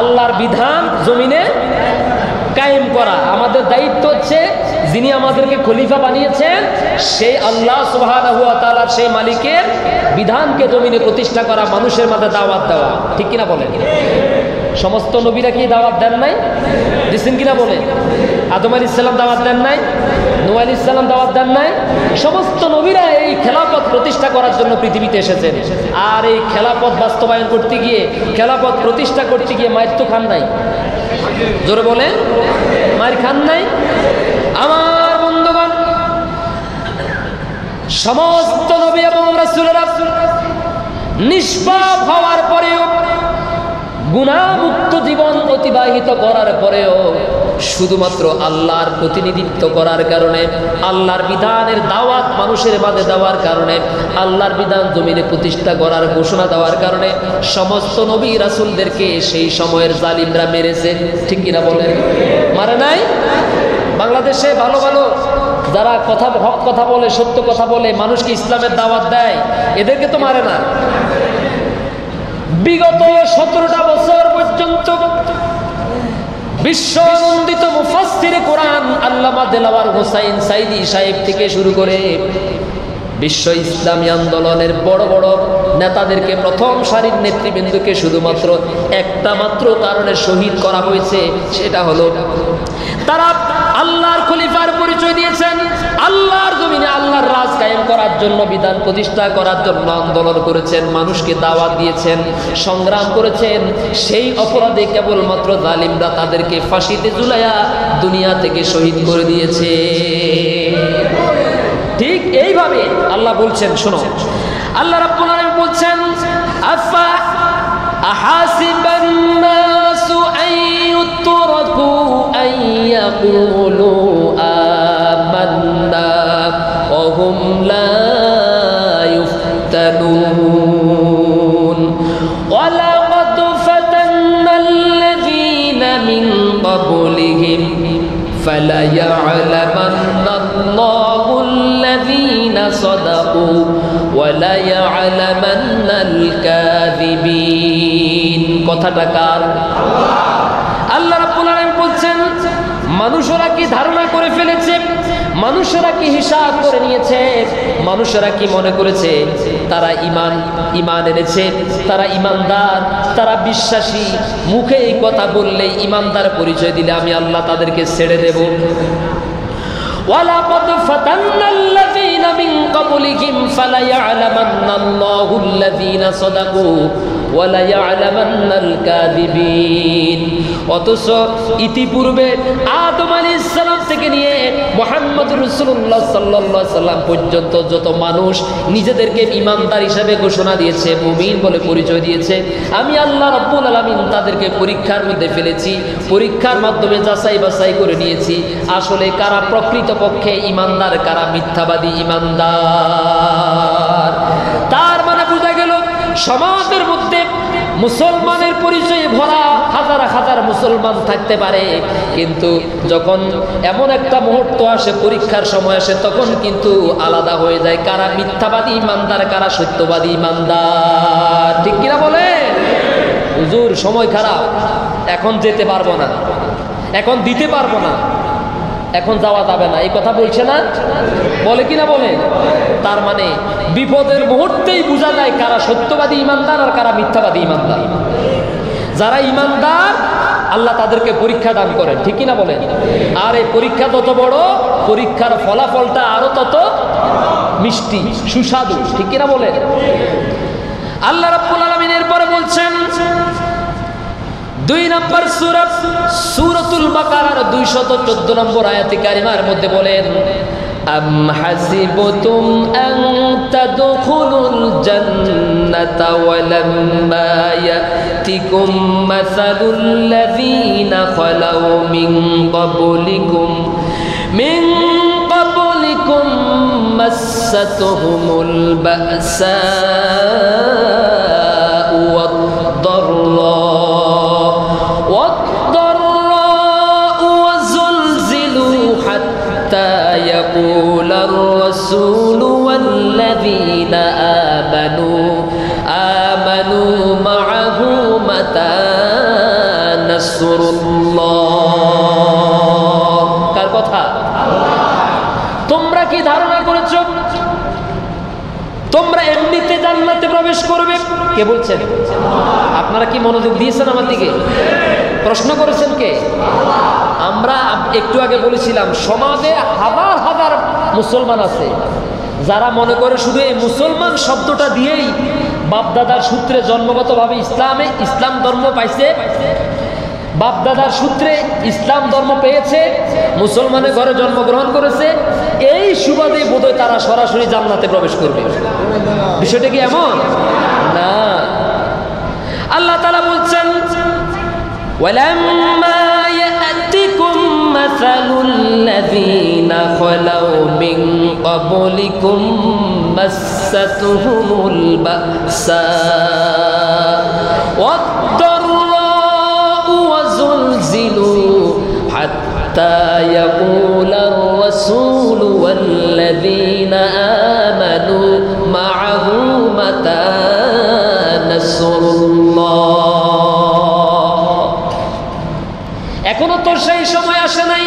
[SPEAKER 1] আল্লাহর বিধান জমিনে কায়েম করা। আমাদের দায়িত্ব হচ্ছে যিনি আমাদেরকে খলিফা বানিয়েছেন সেই আল্লাহ সুবহানাহু ওয়া তাআলার সেই মালিকের বিধানকে জমিনে প্রতিষ্ঠা করা, মানুষের মাঝে দাওয়াত দেওয়া। ঠিক কিনা বলেন? সমস্ত নবীরা কি দাওয়াত দেন নাই? দিচ্ছেন কিনা বলেন? আদম আলাইহিস সালাম দাওয়াত দেন নাই? নূহ আলাইহিস সালাম দাওয়াত দেন নাই? সমস্ত নবীরা এই খেলাফত প্রতিষ্ঠা করার জন্য পৃথিবীতে এসেছেন। আর এই খেলাফত বাস্তবায়ন করতে গিয়ে, খেলাফত প্রতিষ্ঠা করতে গিয়ে মায়ের তো খান নাই। জোরে বলেন, মায়ের খান নাই? আমার বন্ধুগণ, সমস্ত নবী এবং রাসূলরা নিষ্পাপ হওয়ার পরেও, গুনাহমুক্ত জীবন অতিবাহিত করার পরেও, শুধুমাত্র আল্লাহর প্রতিনিধিত্ব করার কারণে, আল্লাহর বিধানের দাওয়াত মানুষের মাঝে দেওয়ার কারণে, আল্লাহর বিধান জমিনে প্রতিষ্ঠা করার ঘোষণা দেওয়ার কারণে সমস্ত নবী রাসূলদেরকে সেই সময়ের জালিমরা মেরেছে। ঠিক কিনা বলেন? মারে নাই? বাংলাদেশে ভালো ভালো যারা হক কথা বলে, সত্য কথা বলে, মানুষকে ইসলামের দাওয়াত দেয়, এদেরকে তো মারে না। বিগত 17টা বছর পর্যন্ত বিশ্ব আনন্দিত মুফাসসিরে কোরআন আল্লামা দেলাওয়ার হোসাইন সাইদি সাহেব থেকে শুরু করে বিশ্ব ইসলামী আন্দোলনের বড় বড় নেতাদেরকে, প্রথম সারির নেতৃবৃন্দকে শুধুমাত্র একটা মাত্র কারণে শহীদ করা হয়েছে। সেটা হলো তারা আল্লাহর খলিফার পরিচয় দিয়েছেন, আল্লাহর জমিনে আল্লাহর রাজ কায়েম করার জন্য, বিধান প্রতিষ্ঠা করার জন্য আন্দোলন করেছেন, মানুষকে দাওয়াত দিয়েছেন, সংগ্রাম করেছেন। সেই অপরাধে কেবলমাত্র জালিমরা তাদেরকে ফাঁসিতে ঝুলাইয়া দুনিয়া থেকে শহীদ করে দিয়েছে। ঠিক এইভাবে আল্লাহ বলছেন, শোনো, আল্লাহ রাব্বুল আলামিন বলছেন, আফা আহাসিবান নাসু আইয়ুতরাকু আইয়াকুলু আমান্না ওয়া হুম লা ইফতানুন ওয়া লাকাদ ফাতান্নাল্লাযীনা মিন ক্বাবলিহিম ফালায়া'লামান্না আল্লাহু الذين صدقوا وليعلمن الكاذبين। কথাটা কার? আল্লাহ রাব্বুল আলামিন বলছেন, মানুষেরা কি ধারণা করে ফেলেছে, মানুষেরা কি হিসাব করে নিয়েছে, মানুষেরা কি মনে করেছে তারা ঈমান এনেছে, তারা ঈমানদার, তারা বিশ্বাসী, মুখে এই কথা বললে, ঈমানদার পরিচয় দিলে আমি আল্লাহ তাদেরকে ছেড়ে দেব। وَلَقَدْ فَتَنَّا الَّذِينَ مِنْ قَبْلِهِمْ فَلَيَعْلَمَنَّ اللَّهُ الَّذِينَ صَدَقُوا وَلَيَعْلَمَنَّ الْكَاذِبِينَ। অথচ ইতিপূর্বে আদম আলাইহিস সালাম থেকে নিয়ে মুহাম্মদুর রাসূলুল্লাহ সাল্লাল্লাহু আলাইহি সাল্লাম পর্যন্ত যত মানুষ নিজেদেরকে ঈমানদার হিসেবে ঘোষণা দিয়েছে, মুমিন বলে পরিচয় দিয়েছে, আমি আল্লাহ রাব্বুল আলামিন তাদেরকে পরীক্ষার মধ্যে ফেলেছি, পরীক্ষার মাধ্যমে যাচাই বাছাই করে নিয়েছি আসলে কারা প্রকৃতপক্ষে ঈমানদার, কারা মিথ্যাবাদী ঈমানদার। তার মানে বোঝা গেল সমাজের মধ্যে মুসলমানের পরিচয়ে ভরা হাজার হাজার মুসলমান থাকতে পারে, কিন্তু যখন এমন একটা মুহূর্ত আসে, পরীক্ষার সময় আসে, তখন কিন্তু আলাদা হয়ে যায় কারা মিথ্যাবাদী ঈমানদার, কারা সত্যবাদী ঈমানদার। ঠিক কিনা বলে? হুজুর সময় খারাপ, এখন যেতে পারবো না, এখন দিতে পারবো না, এখন যাওয়া যাবে না, এই কথা বলছে না? বলে কিনা বলে? তার মানে বিপদের মুহূর্তেই বোঝা যায় কারা সত্যবাদী ঈমানদার আর কারা মিথ্যাবাদী ঈমানদার। যারা ঈমানদার আল্লাহ তাদেরকে পরীক্ষা দান করেন। ঠিক কিনা বলেন? আর এই পরীক্ষা তত বড়, পরীক্ষার ফলাফলটা আরো তত মিষ্টি, সুস্বাদু। ঠিক কিনা বলেন? আল্লাহ রাব্বুল আলামিন এরপরে বলছেন 2 নম্বর সূরা সূরাতুল বাকারার 214 নম্বর আয়াতে কারিমার মধ্যে বলেন, আম হাসিবতুম আন তাদখুলুল জান্নাতা ওয়া লাম্মা ইয়াতিকুম মাসালুল লাযীনা খালাউ মিন ক্বাবলিকুম মাসাতুহুমুল বা'সা يقول الرسول والذين آمنوا معه متى نصر الله কার কথা তোমরা কি ধারণা করেছো তোমরা এমনিতে জান্নাতে প্রবেশ করবে কে বলছেন আপনারা কি মনোযোগ দিয়েছেন আমার দিকে প্রশ্ন করেছেন কে আমরা একটু আগে বলেছিলাম সমাজে হাজার হাজার মুসলমান আছে যারা মনে করে শুধু এই মুসলমান শব্দটা দিয়েই বাপদাদার সূত্রে জন্মগতভাবে ইসলাম ধর্ম পাইছে বাপদাদার সূত্রে ইসলাম ধর্ম পেয়েছে মুসলমানের ঘরে জন্মগ্রহণ করেছে এই সুবাদে বোধহয় তারা সরাসরি জান্নাতে প্রবেশ করবে বিষয়টা কি এমন না আল্লাহ তাআলা বলছেন ওয়ালাম্মা ইয়াতিকুম মাসালুল লাযীনা খালাউ মিন ক্বাবলিকুম মাসাতুহুমুল বাসা ওয়াদ-দাররাউ ওয়াযুলজিলু হাত্তা ইয়াকুলার রাসূলু ওয়াল্লাযীনা আমানু মা'আহু মাতা নাসরুল্লাহ এখনো তো সেই সময় আসে নাই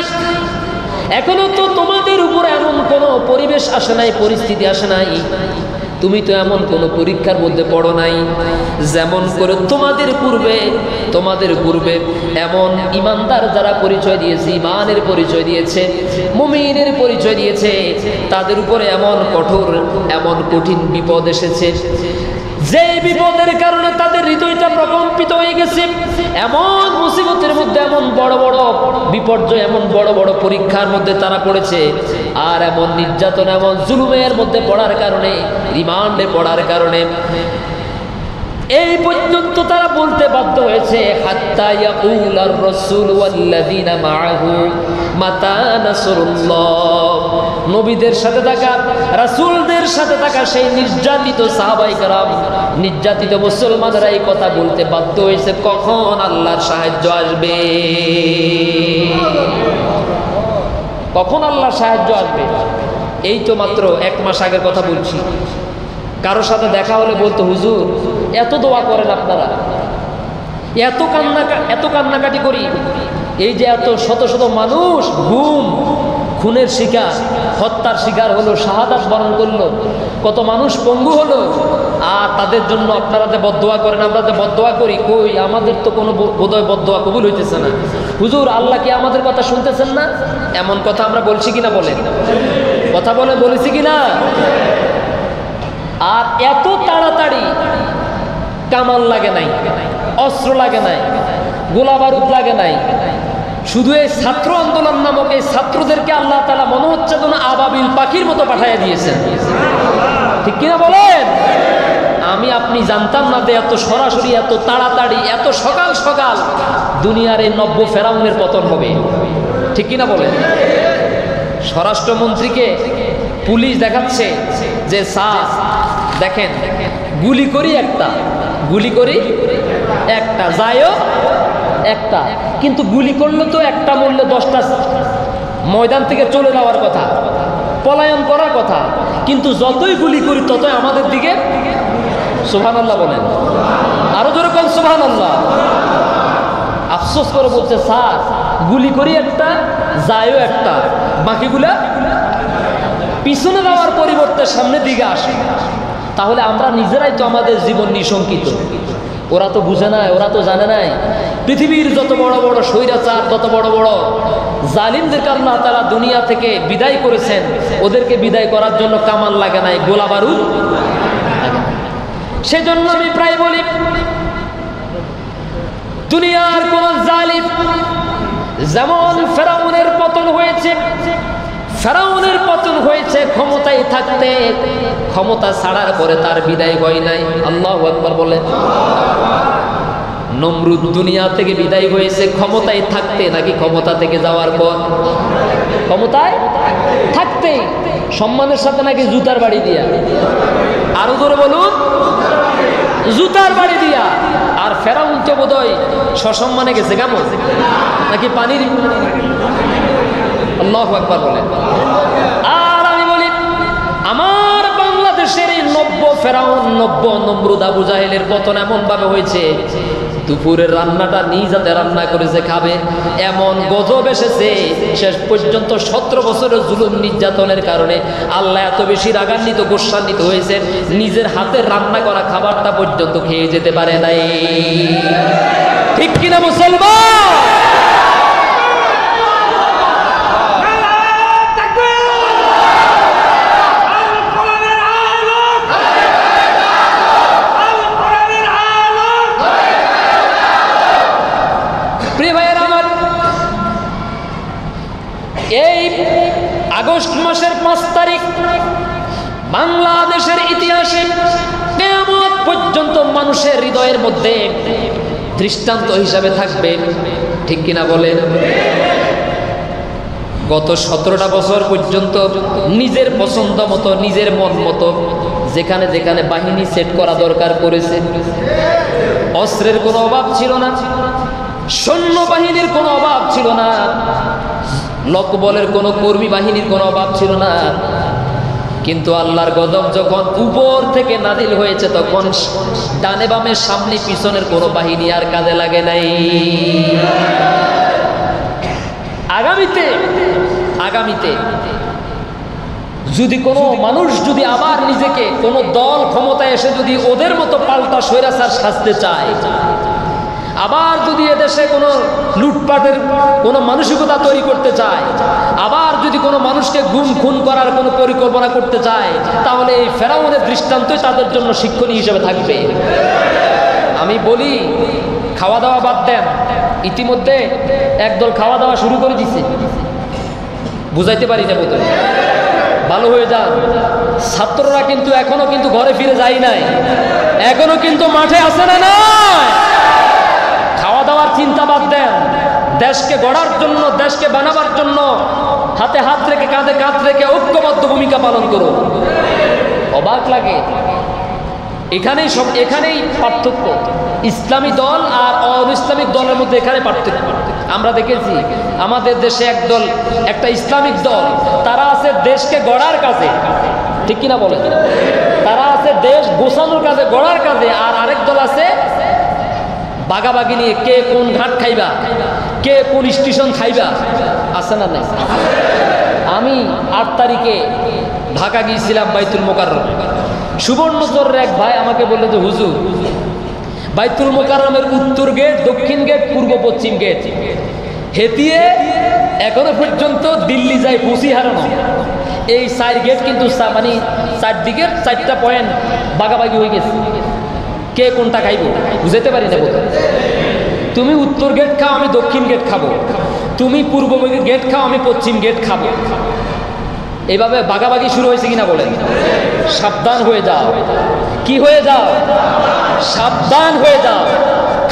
[SPEAKER 1] এখনো তো তোমাদের উপর এমন কোনো পরিবেশ আসে নাই পরিস্থিতি আসে নাই তুমি তো এমন কোনো পরীক্ষার মধ্যে পড়ো নাই যেমন করে তোমাদের পূর্বে এমন ইমানদার যারা পরিচয় দিয়েছে ইমানের পরিচয় দিয়েছে মুমিনের পরিচয় দিয়েছে তাদের উপরে এমন কঠোর এমন কঠিন বিপদ এসেছে যে বিপদের কারণে তাদের হৃদয়টা প্রকম্পিত হয়ে গেছে এমন মুসিবতের মধ্যে এমন বড় বড় বিপর্যয় এমন বড় বড় পরীক্ষার মধ্যে তারা পড়েছে আর এমন নির্যাতন এমন জুলুমের মধ্যে পড়ার কারণে রিমান্ডে পড়ার কারণে এই পর্যন্ত তারা বলতে বাধ্য হয়েছে হাত্তা ইয়াকুলার রাসূল ওয়াল্লাযীনা মা'আহু মাতা নাসরুল্লাহ নবীদের সাথে থাকা রাসূলদের সাথে থাকা সেই নির্যাতিত সাহাবায়ে কেরাম নির্যাতিত মুসলমানরা এই কথা বলতে বাধ্য হয়েছে কখন আল্লাহর সাহায্য আসবে কখন আল্লাহর সাহায্য আসবে এই তো মাত্র এক মাস আগের কথা বলছি কারোর সাথে দেখা হলে বলতো হুজুর এত দোয়া করেন আপনারা এত কান্নাকাটি করি এই যে এত শত শত মানুষ খুনের শিকার হত্যার শিকার হলো শাহাদাত বরণ করলো কত মানুষ পঙ্গু হলো আর তাদের জন্য আপনারা যে বদদোয়া করেন আমরা যে বদদোয়া করি কই আমাদের তো কোনো বোধহয় বদদোয়া কবুল হইতেছে না হুজুর আল্লাহ কি আমাদের কথা শুনতেছেন না এমন কথা আমরা বলছি কিনা বলেন কথা বলেছি কিনা আর এত তাড়াতাড়ি কামান লাগে নাই অস্ত্র লাগে নাই গোলা বারুদ লাগে নাই শুধু এই ছাত্র আন্দোলন নামক এই ছাত্রদেরকে আল্লাহ তাআলা মনে হচ্ছে যেন আবাবিল পাখির মতো পাঠিয়ে দিয়েছেন ঠিক কিনা বলেন আমি আপনি জানতাম না যে এত সরাসরি এত তাড়াতাড়ি এত সকাল সকাল দুনিয়ার এই নব্য ফেরাউনের পতন হবে ঠিক কিনা বলেন স্বরাষ্ট্রমন্ত্রীকে পুলিশ দেখাচ্ছে যে স্যার দেখেন গুলি করি একটা যায়ও একটা কিন্তু গুলি করলে তো একটা মরলে 10টা ময়দান থেকে চলে যাওয়ার কথা পলায়ন করার কথা কিন্তু যতই গুলি করি ততই আমাদের দিকে সুবহানাল্লাহ বলেন আরো জোরে কোন সুবহানাল্লাহ আফসোস করে বলছে স্যার গুলি করি একটা যায়ও একটা বাকিগুলা পিছনে যাওয়ার পরিবর্তে সামনের দিকে আসে তাহলে আমরা নিজেরাই তো আমাদের জীবন নিশঙ্কিত ওরা তো বুঝে নাই ওরা তো জানে নাই পৃথিবীর যত বড় বড় স্বৈরাচার যত বড় বড় জালিমদেরকে আল্লাহ তাআলা দুনিয়া থেকে বিদায় করেছেন ওদেরকে বিদায় করার জন্য কামান লাগে নাই গোলা বারুদ সেজন্য আমি প্রায় বলি দুনিয়ার কোন জালিম যেমন ফেরাউনের পতন হয়েছে ক্ষমতায় থাকতে ক্ষমতা ছাড়ার পরে তার বিদায় হয় নাই আল্লাহু আকবার বলে নমরুদ দুনিয়া থেকে বিদায় হয়েছে ক্ষমতায় থাকতে নাকি ক্ষমতা থেকে যাওয়ার পর ক্ষমতায় থাকতে সম্মানের সাথে নাকি জুতার বাড়ি দিয়া আরো জোরে বলুন জুতার বাড়ি দিয়া আর ফেরাউন তো বোধহয় সসম্মানে গেছে কেমন নাকি পানির আল্লাহু আকবার বলেন। আর আমি বলি আমার বাংলাদেশের এই নব্য ফেরাউন, নব্য নমরুদ, আবু জাহেলের পতন এমন ভাবে হয়েছে, দুপুরের রান্নাটা নিজ হাতে রান্না করেছে খাবে, এমন গজব এসেছে। শেষ পর্যন্ত 17 বছরের জুলুম নির্যাতনের কারণে আল্লাহ এত বেশি রাগান্বিত, গোস্বান্বিত হয়েছে, নিজের হাতে রান্না করা খাবারটা পর্যন্ত খেয়ে যেতে পারে নাই। ঠিক কিনা মুসলমান? এই আগস্ট মাসের 5 তারিখ বাংলাদেশের ইতিহাসে কিয়ামত পর্যন্ত মানুষের হৃদয়ের মধ্যে দৃষ্টান্ত হিসাবে থাকবে। ঠিক কিনা বলেন? গত 17টা বছর পর্যন্ত নিজের পছন্দ মতো, নিজের মন মতো যেখানে যেখানে বাহিনী সেট করা দরকার করেছে। অস্ত্রের কোনো অভাব ছিল না, সৈন্যবাহিনীর কোনো অভাব ছিল না, লোকবলের কোনো কর্মী বাহিনীর কোনো অভাব ছিল না। কিন্তু আল্লাহর গজব যখন উপর থেকে নাজিল হয়েছে, তখন ডানে বামে সামনে পিছনের কোনো বাহিনী আর কাজে লাগে নাই। আগামীতে যদি কোনো মানুষ যদি আবার নিজেকে কোনো দল ক্ষমতায় এসে যদি ওদের মতো পাল্টা স্বৈরাচার সাজতে চায়, আবার যদি এদেশে কোনো লুটপাটের কোনো মানসিকতা তৈরি করতে চায়, আবার যদি কোনো মানুষকে গুম খুন করার কোনো পরিকল্পনা করতে চায়, তাহলে এই ফেরাউনের দৃষ্টান্তই তাদের জন্য শিক্ষণীয় হিসেবে থাকবে। আমি বলি, খাওয়া দাওয়া বাদ দেন, ইতিমধ্যে একদল খাওয়া দাওয়া শুরু করে দিছে। বুঝাইতে পারি না বোধহয়, ভালো হয়ে যান। ছাত্ররা কিন্তু এখনো কিন্তু ঘরে ফিরে যায় নাই, এখনো কিন্তু মাঠে আছে না না। খাওয়া দাওয়ার চিন্তা বাদ দেন, দেশকে গড়ার জন্য, দেশকে বানাবার জন্য হাতে হাত রেখে, কাঁধে কাঁধ রেখে ঐক্যবদ্ধ ভূমিকা পালন করো। অবাক লাগে, এখানেই পার্থক্য। ইসলামী দল আর অ-ইসলামিক দলের মধ্যে এখানে পার্থক্য। আমরা দেখেছি আমাদের দেশে একটা ইসলামিক দল, তারা আছে দেশকে গড়ার কাজে। ঠিক কিনা বলেন? তারা আছে দেশ গোছানোর কাজে, গড়ার কাজে। আর আরেক দল আছে বাগাবাগি নিয়ে, কে কোন ঘাট খাইবা, কে কোন স্টেশন খাইবা। আছে না নাই? আমি 8 তারিখে ঢাকা গিয়েছিলাম বাইতুল মোকাররম। সুবর্ণচরের এক ভাই আমাকে বললো যে হুজুর, বাইতুল মোকাররমের উত্তর গেট, দক্ষিণ গেট, পূর্ব পশ্চিম গেট হেতিয়ে এখনো পর্যন্ত দিল্লি যায় পৌঁছি হারানো। এই 4 গেট কিন্তু মানে 4 দিকের 4টা পয়েন্ট বাগাবাগি হয়ে গেছে, কে কোনটা খাইব বুঝাইতে পারি না। তুমি উত্তর গেট খাও, আমি দক্ষিণ গেট খাবো, তুমি পূর্ব গেট খাও, আমি পশ্চিম গেট খাবো। এইভাবে বাগাবাগি শুরু হয়েছে কিনা বলেন? সাবধান হয়ে যাও। কি হয়ে যাও? সাবধান হয়ে যাও।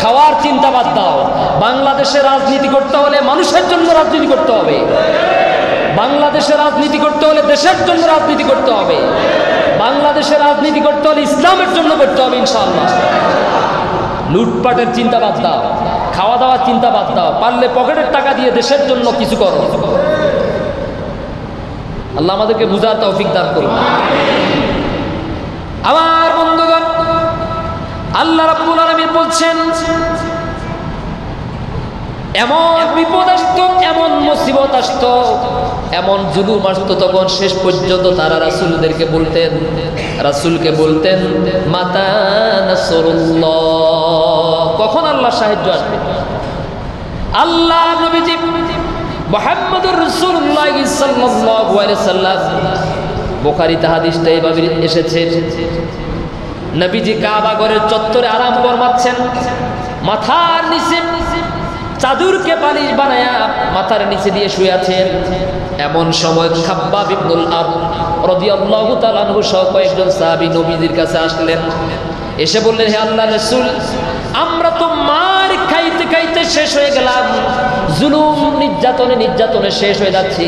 [SPEAKER 1] খাওয়ার চিন্তা বাদ দাও। বাংলাদেশে রাজনীতি করতে হলে মানুষের জন্য রাজনীতি করতে হবে। বাংলাদেশে রাজনীতি করতে হলে দেশের জন্য রাজনীতি করতে হবে। বাংলাদেশে রাজনীতি করতে হলে ইসলামের জন্য করতে হবে ইনশাআল্লাহ। লুটপাটের চিন্তা বাদ দাও, খাওয়া দাওয়ার চিন্তা বাদ দাও। পারলে পকেটের টাকা দিয়ে দেশের জন্য কিছু করো। আল্লাহ আমাদেরকে বুঝার তৌফিক দান করুন। আমার বন্ধুগণ, আল্লাহ রাব্বুল আলামিন বলছেন, এমন বিপদ আসতো, এমন মুসিবত আসতো, এমন জুলুম আসতো, তখন শেষ পর্যন্ত তারা রাসূলকে বলতেন মাতা নাসরুল্লাহ, কখন আল্লাহর সাহায্য আসবে। আল্লাহ নবীজি মুহাম্মদুর রাসূলুল্লাহ সাল্লাল্লাহু আলাইহি সাল্লাম, বুখারীতে হাদিসটা এইভাবে এসেছে, নবীজি কাবা ঘরের চত্বরে আরাম ফরমাচ্ছেন, মাথার নিচে চাদরকে বালিশ বানায়া মাথার নিচে দিয়ে শুয়ে আছেন। এমন সময় খাব্বাব ইবনুল আরদ রাদিয়াল্লাহু তাআলা আনহু সহ কয়েকজন সাহাবী নবীজির কাছে আসলেন। এসে বললেন, হে আল্লাহর রাসূল, আমরা তো মার খাইতে খাইতে শেষ হয়ে গেলাম, জুলুম নির্যাতনে শেষ হয়ে যাচ্ছি,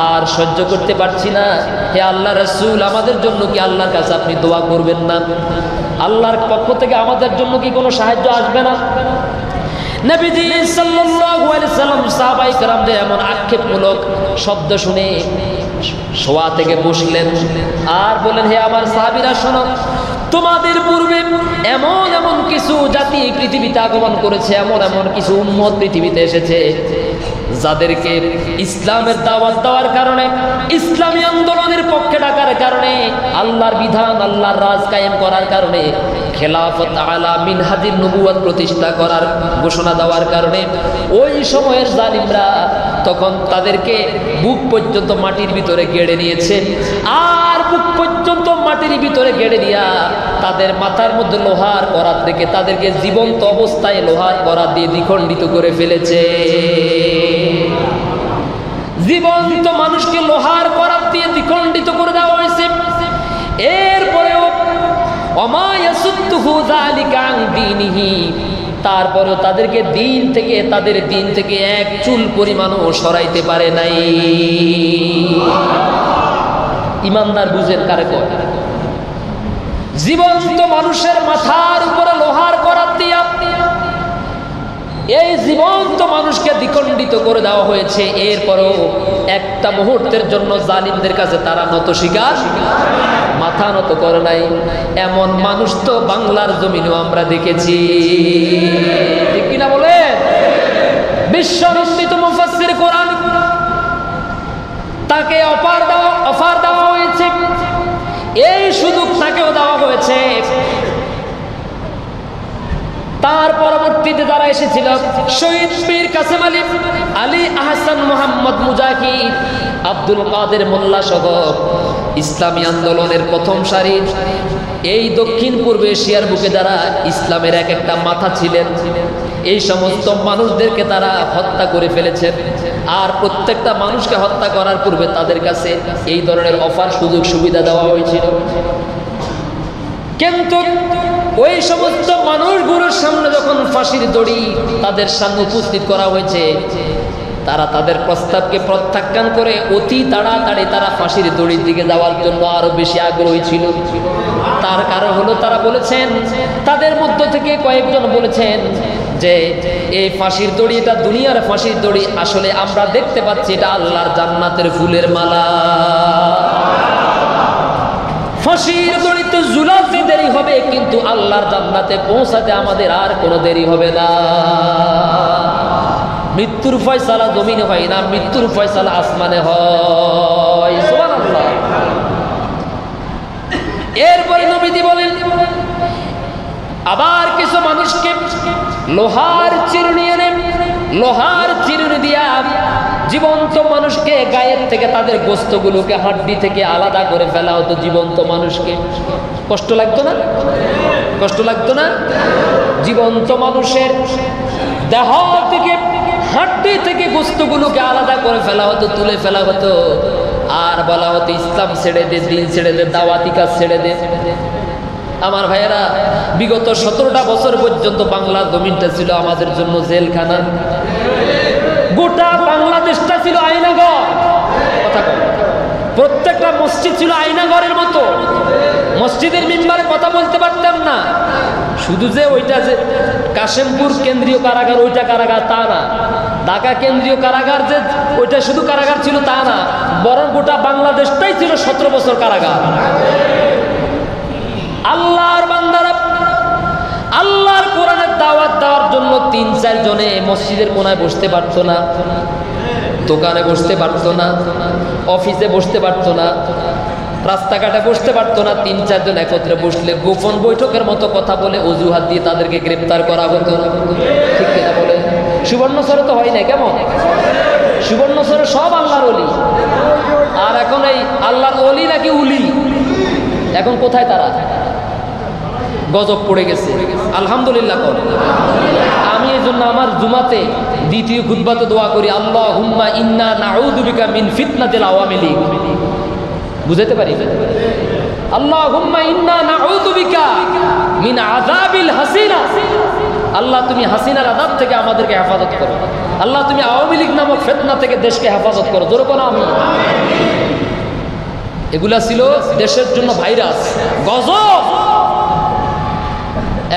[SPEAKER 1] আর সহ্য করতে পারছি না। হে আল্লাহর রাসূল, আমাদের জন্য কি আল্লাহর কাছে আপনি দোয়া করবেন না? আল্লাহর পক্ষ থেকে আমাদের জন্য কি কোনো সাহায্য আসবে না? নবীজি সাল্লাল্লাহু আলাইহি সাল্লাম সাহাবায়ে কেরামদের এমন আক্ষেপমূলক শব্দ শুনে শোয়া থেকে বসলেন আর বলেন, হে আমার সাহাবীরা শোনো, তোমাদের পূর্বে এমন এমন কিছু জাতি পৃথিবীতে আগমন করেছে, এমন এমন কিছু উম্মত পৃথিবীতে এসেছে যাদেরকে ইসলামের দাওয়াত দেওয়ার কারণে, ইসলামী আন্দোলনের পক্ষে ডাকার কারণে, আল্লাহর বিধান আল্লাহর রাজ কায়েম করার কারণে, খেলাফত আলা মিনহাজির নবুয়ত প্রতিষ্ঠা করার ঘোষণা দেওয়ার কারণে ওই সময়ের জালিমরা তখন তাদেরকে বুক পর্যন্ত মাটির ভিতরে গেড়ে নিয়েছে। আর বুক পর্যন্ত মাটির ভিতরে গেড়ে দিয়া তাদের মাথার মধ্যে লোহার করাত রেখে তাদেরকে জীবন্ত অবস্থায় লোহার করাত দিয়ে দ্বিখণ্ডিত করে ফেলেছে। জীবন্ত মানুষকে লোহার করাত দিয়ে দ্বিখণ্ডিত করে দেওয়া হয়েছে। এরপরেও তারপরেও তাদেরকে তাদের দিন থেকে এক চুল পরিমাণও সরাইতে পারে নাই। ইমানদার বুঝেন কারে কয়? জীবন্ত মানুষের মাথার উপরে লোহার করাত দিয়া এই জীবন্ত মানুষকে দ্বিখণ্ডিত করে দেওয়া হয়েছে। এরপরও একটা মুহূর্তের জন্য জালিমদের কাছে তারা নত স্বীকার, মাথা নত করে নাই। এমন মানুষ তো বাংলার জমিনেও আমরা দেখেছি, ঠিক কিনা বলে? বিশ্বনন্দিত মুফাসসির কোরআন, তাকে অফার দেওয়া হয়েছে, এই সুযোগ তাকেও দেওয়া হয়েছে। তার পরবর্তীতে যারা এসেছিল, শহীদ পীর কাসেম আলী আহসান মোহাম্মদ মুজাহিদ, আব্দুল কাদের মোল্লা সহ ইসলামী আন্দোলনের প্রথম সারির এই দক্ষিণ পূর্ব এশিয়ার বুকে যারা ইসলামের এক একটা মাথা ছিলেন, এই সমস্ত মানুষদেরকে তারা হত্যা করে ফেলেছেন। আর প্রত্যেকটা মানুষকে হত্যা করার পূর্বে তাদের কাছে এই ধরনের অফার সুযোগ সুবিধা দেওয়া হয়েছিল। কিন্তু ওই সমস্ত মানুষগুলোর সামনে যখন ফাঁসির দড়ি তাদের সামনে উপস্থিত করা হয়েছে, তারা তাদের প্রস্তাবকে প্রত্যাখ্যান করে অতি তাড়াতাড়ি তারা ফাঁসির দড়ির দিকে যাওয়ার জন্য আরো বেশি আগ্রহী ছিল। তার কারণ হলো, তারা বলেছেন, তাদের মধ্য থেকে কয়েকজন বলেছেন যে এই ফাঁসির দড়ি, এটা দুনিয়ার ফাঁসির দড়ি, আসলে আমরা দেখতে পাচ্ছি এটা আল্লাহর জান্নাতের ফুলের মালা। ফাঁসির দড়িতে ঝুলাতে দেরি হবে, কিন্তু আল্লাহর জান্নাতে পৌঁছাতে আমাদের আর কোনো দেরি হবে না। মৃত্যুর ফয়সালা জমিনে হয় না, মৃত্যুর ফয়সালা আসমানে হয়। সুবহানাল্লাহ। এরপরে নবীজি বলেন, আবার কিছু মানুষকে লোহার চিরুনি এনে, লোহার চিরুনি দিয়া জীবন্ত মানুষকে গায়ের থেকে তাদের গোস্তগুলোকে হাড্ডি থেকে আলাদা করে ফেলা হতো। জীবন্ত মানুষকে কষ্ট লাগতো না? কষ্ট লাগতো না? জীবন্ত মানুষের দেহ থেকে, হাড্ডি থেকে গোস্তগুলোকে আলাদা করে ফেলা হতো, তুলে ফেলা হতো। আর বলা হতো, ইসলাম ছেড়ে দে, দিন ছেড়ে দে, দাওয়াতি কাজ ছেড়ে দে। আমার ভাইয়েরা, বিগত 17টা বছর পর্যন্ত বাংলা জমিনটা ছিল আমাদের জন্য জেলখানা। গোটা বাংলাদেশটা ছিল আয়নাঘর। কথা বল, প্রত্যেকটা মসজিদ ছিল আয়নাঘরের মতো। মসজিদের মিম্বারে কথা বলতে পারতাম না। শুধু যে ওইটা যে কাশেমপুর কেন্দ্রীয় কারাগার, ওইটা কারাগার তা না। ঢাকা কেন্দ্রীয় কারাগার যে ওইটা শুধু কারাগার ছিল তা না, বরং গোটা বাংলাদেশটাই ছিল 17 বছর কারাগার। আল্লাহর বান্দারা আল্লাহর কোরআনের দাওয়াত দেওয়ার জন্য 3-4 জনে মসজিদের কোনায় বসতে পারতো না, দোকানে বসতে পারতো না, অফিসে বসতে পারতো না, রাস্তাঘাটে বসতে পারতো না। 3-4 জন একত্রে বসলে গোপন বৈঠকের মতো কথা বলে অজুহাত দিয়ে তাদেরকে গ্রেফতার করা হতো। ঠিক কিনা বলে? সুবর্ণচরে তো হয় না, কেমন? সুবর্ণচরে সব আল্লাহর ওলি। আর এখন এই আল্লাহর ওলি নাকি উলি, এখন কোথায় তারা? গজব পড়ে গেছে। আলহামদুলিল্লাহ কর। আমি এই জন্য আমার জুমাতে দ্বিতীয় খুতবাতে দোয়া করি, আল্লাহুম্মা ইন্না নাউযু বিকা মিন ফিতনাতিল আওয়ামী লীগ। বুঝাতে পারি? আল্লাহুম্মা ইন্না নাউযু বিকা মিন আযাবিল হাসিনা। আল্লাহ, তুমি হাসিনার আযাব থেকে আমাদেরকে হেফাজত করো। আল্লাহ, তুমি আওয়ামী লীগ নামক ফিতনা থেকে দেশকে হেফাজত করো। জোরে বলো আমিন। এগুলা ছিল দেশের জন্য ভাইরাস, গজব।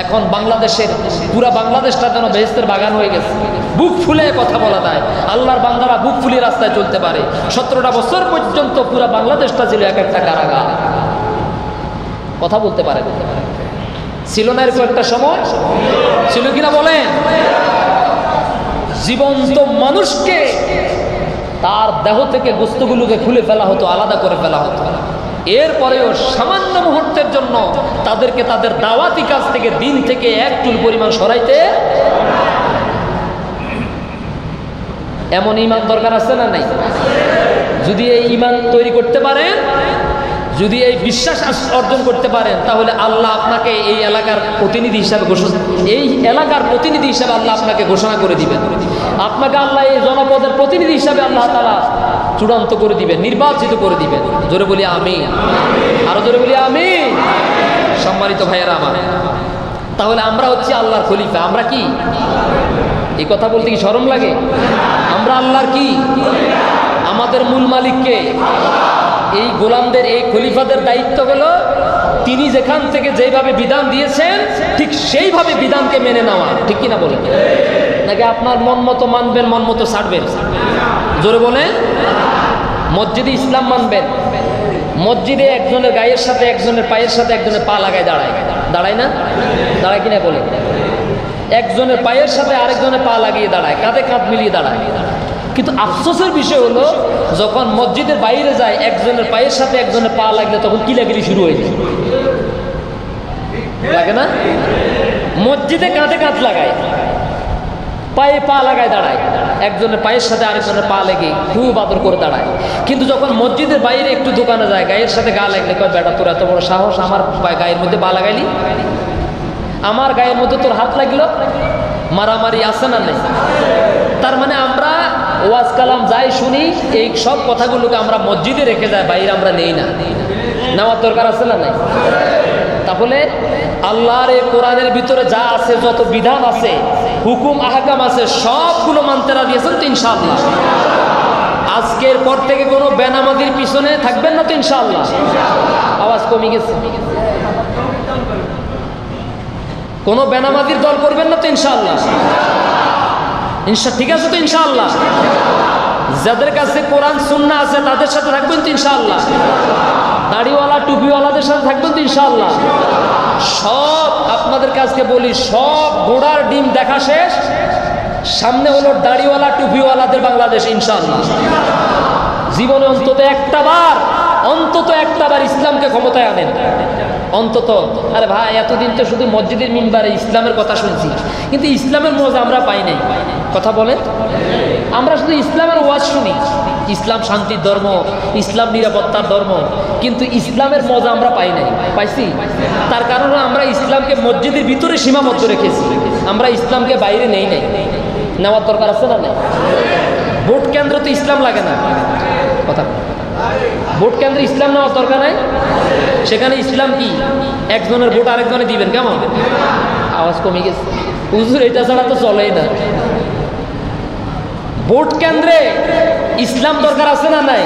[SPEAKER 1] এখন বাংলাদেশের পুরা বাংলাদেশটা যেন বেহেশতের বাগান হয়ে গেছে, বুক ফুলে কথা বলা যায়। আল্লাহর বান্দারা বুক ফুলিয়ে রাস্তায় চলতে পারে। 17টা বছর পর্যন্ত পুরা বাংলাদেশটা ছিল এক একটা কারাগার, কথা বলতে পারে ছিল না এরকম একটা সময়? ছিল কিনা বলেন? জীবন্ত মানুষকে তার দেহ থেকে গোস্তগুলোকে খুলে ফেলা হতো, আলাদা করে ফেলা হতো। এরপরেও সামান্য মুহূর্তের জন্য তাদেরকে তাদের দাওয়াতি কাজ থেকে, দিন থেকে এক চুল পরিমাণ সরাইতে। এমন ঈমান দরকার আছে না নাই? যদি এই ঈমান তৈরি করতে পারেন, যদি এই বিশ্বাস অর্জন করতে পারেন, তাহলে আল্লাহ আপনাকে এই এলাকার প্রতিনিধি হিসাবে আল্লাহ আপনাকে ঘোষণা করে দিবেন। আপনাকে আল্লাহ এই জনপদের প্রতিনিধি হিসাবে আল্লাহ তাআলা চূড়ান্ত করে দিবেন, নির্বাচিত করে দিবেন। জোরে বলি আমিন, আরো জোরে বলি আমিন। সম্মানিত ভাইয়েরা আমার, তাহলে আমরা হচ্ছি আল্লাহর খলিফা। আমরা কি? এই কথা বলতে কি শরম লাগে? আমরা আল্লাহর কি? আমাদের মূল মালিককে। এই গোলামদের, এই খলিফাদের দায়িত্ব হলো তিনি যেখান থেকে যেভাবে বিধান দিয়েছেন ঠিক সেইভাবে বিধানকে মেনে নেওয়া। ঠিক কিনা বলেন? নাকি আপনার মন মতো মানবেন, মন মতো ছাড়বেন? জোরে বলেন। মসজিদে ইসলাম মানবেন, মসজিদে একজনের গায়ের সাথে একজনের পায়ের সাথে একজনের পা লাগায় দাঁড়ায়, দাঁড়ায় না? দাঁড়ায় কিনা বলেন? একজনের পায়ের সাথে আরেকজনের পা লাগিয়ে দাঁড়ায়, কাঁধে কাঁধ মিলিয়ে দাঁড়ায়। কিন্তু আফসোসের বিষয় হলো, যখন মসজিদের বাইরে যায় একজনের পায়ের সাথে একজনের পা লাগলে তখন কিলাকিলি শুরু হয়ে যায়, লাগে না? মসজিদে কাঁধে কাঁধ লাগায়, পায়ে পা লাগায় দাঁড়ায়, একজনের পায়ের সাথে আরেকজনের পা লেগে খুব আদর করে দাঁড়ায়। কিন্তু যখন মসজিদের বাইরে একটু দোকানে যায়, গায়ের সাথে গা লাগলে কয়, বেটা তোর এত বড় সাহস, আমার গায়ের মধ্যে পা লাগাইলি, আমার গায়ের মধ্যে তোর হাত লাগলো। মারামারি আছে না নেই? তার মানে আমরা ওয়াজ কালাম যাই শুনি, এই সব কথাগুলোকে আমরা মসজিদে রেখে যাই, বাইরে আমরা নেই না। নেওয়ার দরকার আছে না নাই? তাহলে আল্লাহর এই কোরআনের ভিতরে যা আছে, যত বিধান আছে, হুকুম আহকাম আছে, সবগুলো মানতে রাজি আছেন তো ইনশাআল্লাহ? আজকের পর থেকে কোনো বেনামাজির পিছনে থাকবেন না তো ইনশাআল্লাহ? আওয়াজ কমে গেছে। কোনো বেনামাজির দল করবেন না তো ইনশাআল্লাহ? ঠিক আছে তো ইনশাআল্লাহ? যাদের কাছে কোরআন সুন্নাহ আছে তাদের সাথে থাকবেন তো ইনশাআল্লাহ? দাড়িওয়ালা টুপিওয়ালাদের সাথে থাকবেন তো ইনশাআল্লাহ? সব আপনাদের কাছে বলি, সব ঘোড়ার ডিম দেখা শেষ, সামনে হলো দাড়িওয়ালা টুপিওয়ালাদের বাংলাদেশ ইনশাআল্লাহ। জীবনে অন্তত একটা বার ইসলামকে ক্ষমতায় আনেন অন্তত। আরে ভাই, এতদিন তো শুধু মসজিদের মিম্বারে ইসলামের কথা শুনছি, কিন্তু ইসলামের মজা আমরা পাই নাই। কথা বলেন, আমরা শুধু ইসলামের ওয়াজ শুনি, ইসলাম শান্তির ধর্ম, ইসলাম নিরাপত্তার ধর্ম, কিন্তু ইসলামের মজা আমরা পাই নাই। পাইছি? তার কারণে আমরা ইসলামকে মসজিদের ভিতরে সীমাবদ্ধ রেখেছি, আমরা ইসলামকে বাইরে নেই নাই। নেওয়ার দরকার আছে না নাই? ভোট কেন্দ্র তো ইসলাম লাগে না, কথা ভোট কেন্দ্রে ইসলাম নেওয়ার দরকার নাই। সেখানে ইসলাম কি? একজনের ভোট আরেকজনে দিবেন, কেমন? আওয়াজ কমে গেছে হুজুর, এটা ছাড়া তো চলেই না। ভোট কেন্দ্রে ইসলাম দরকার আছে না নাই?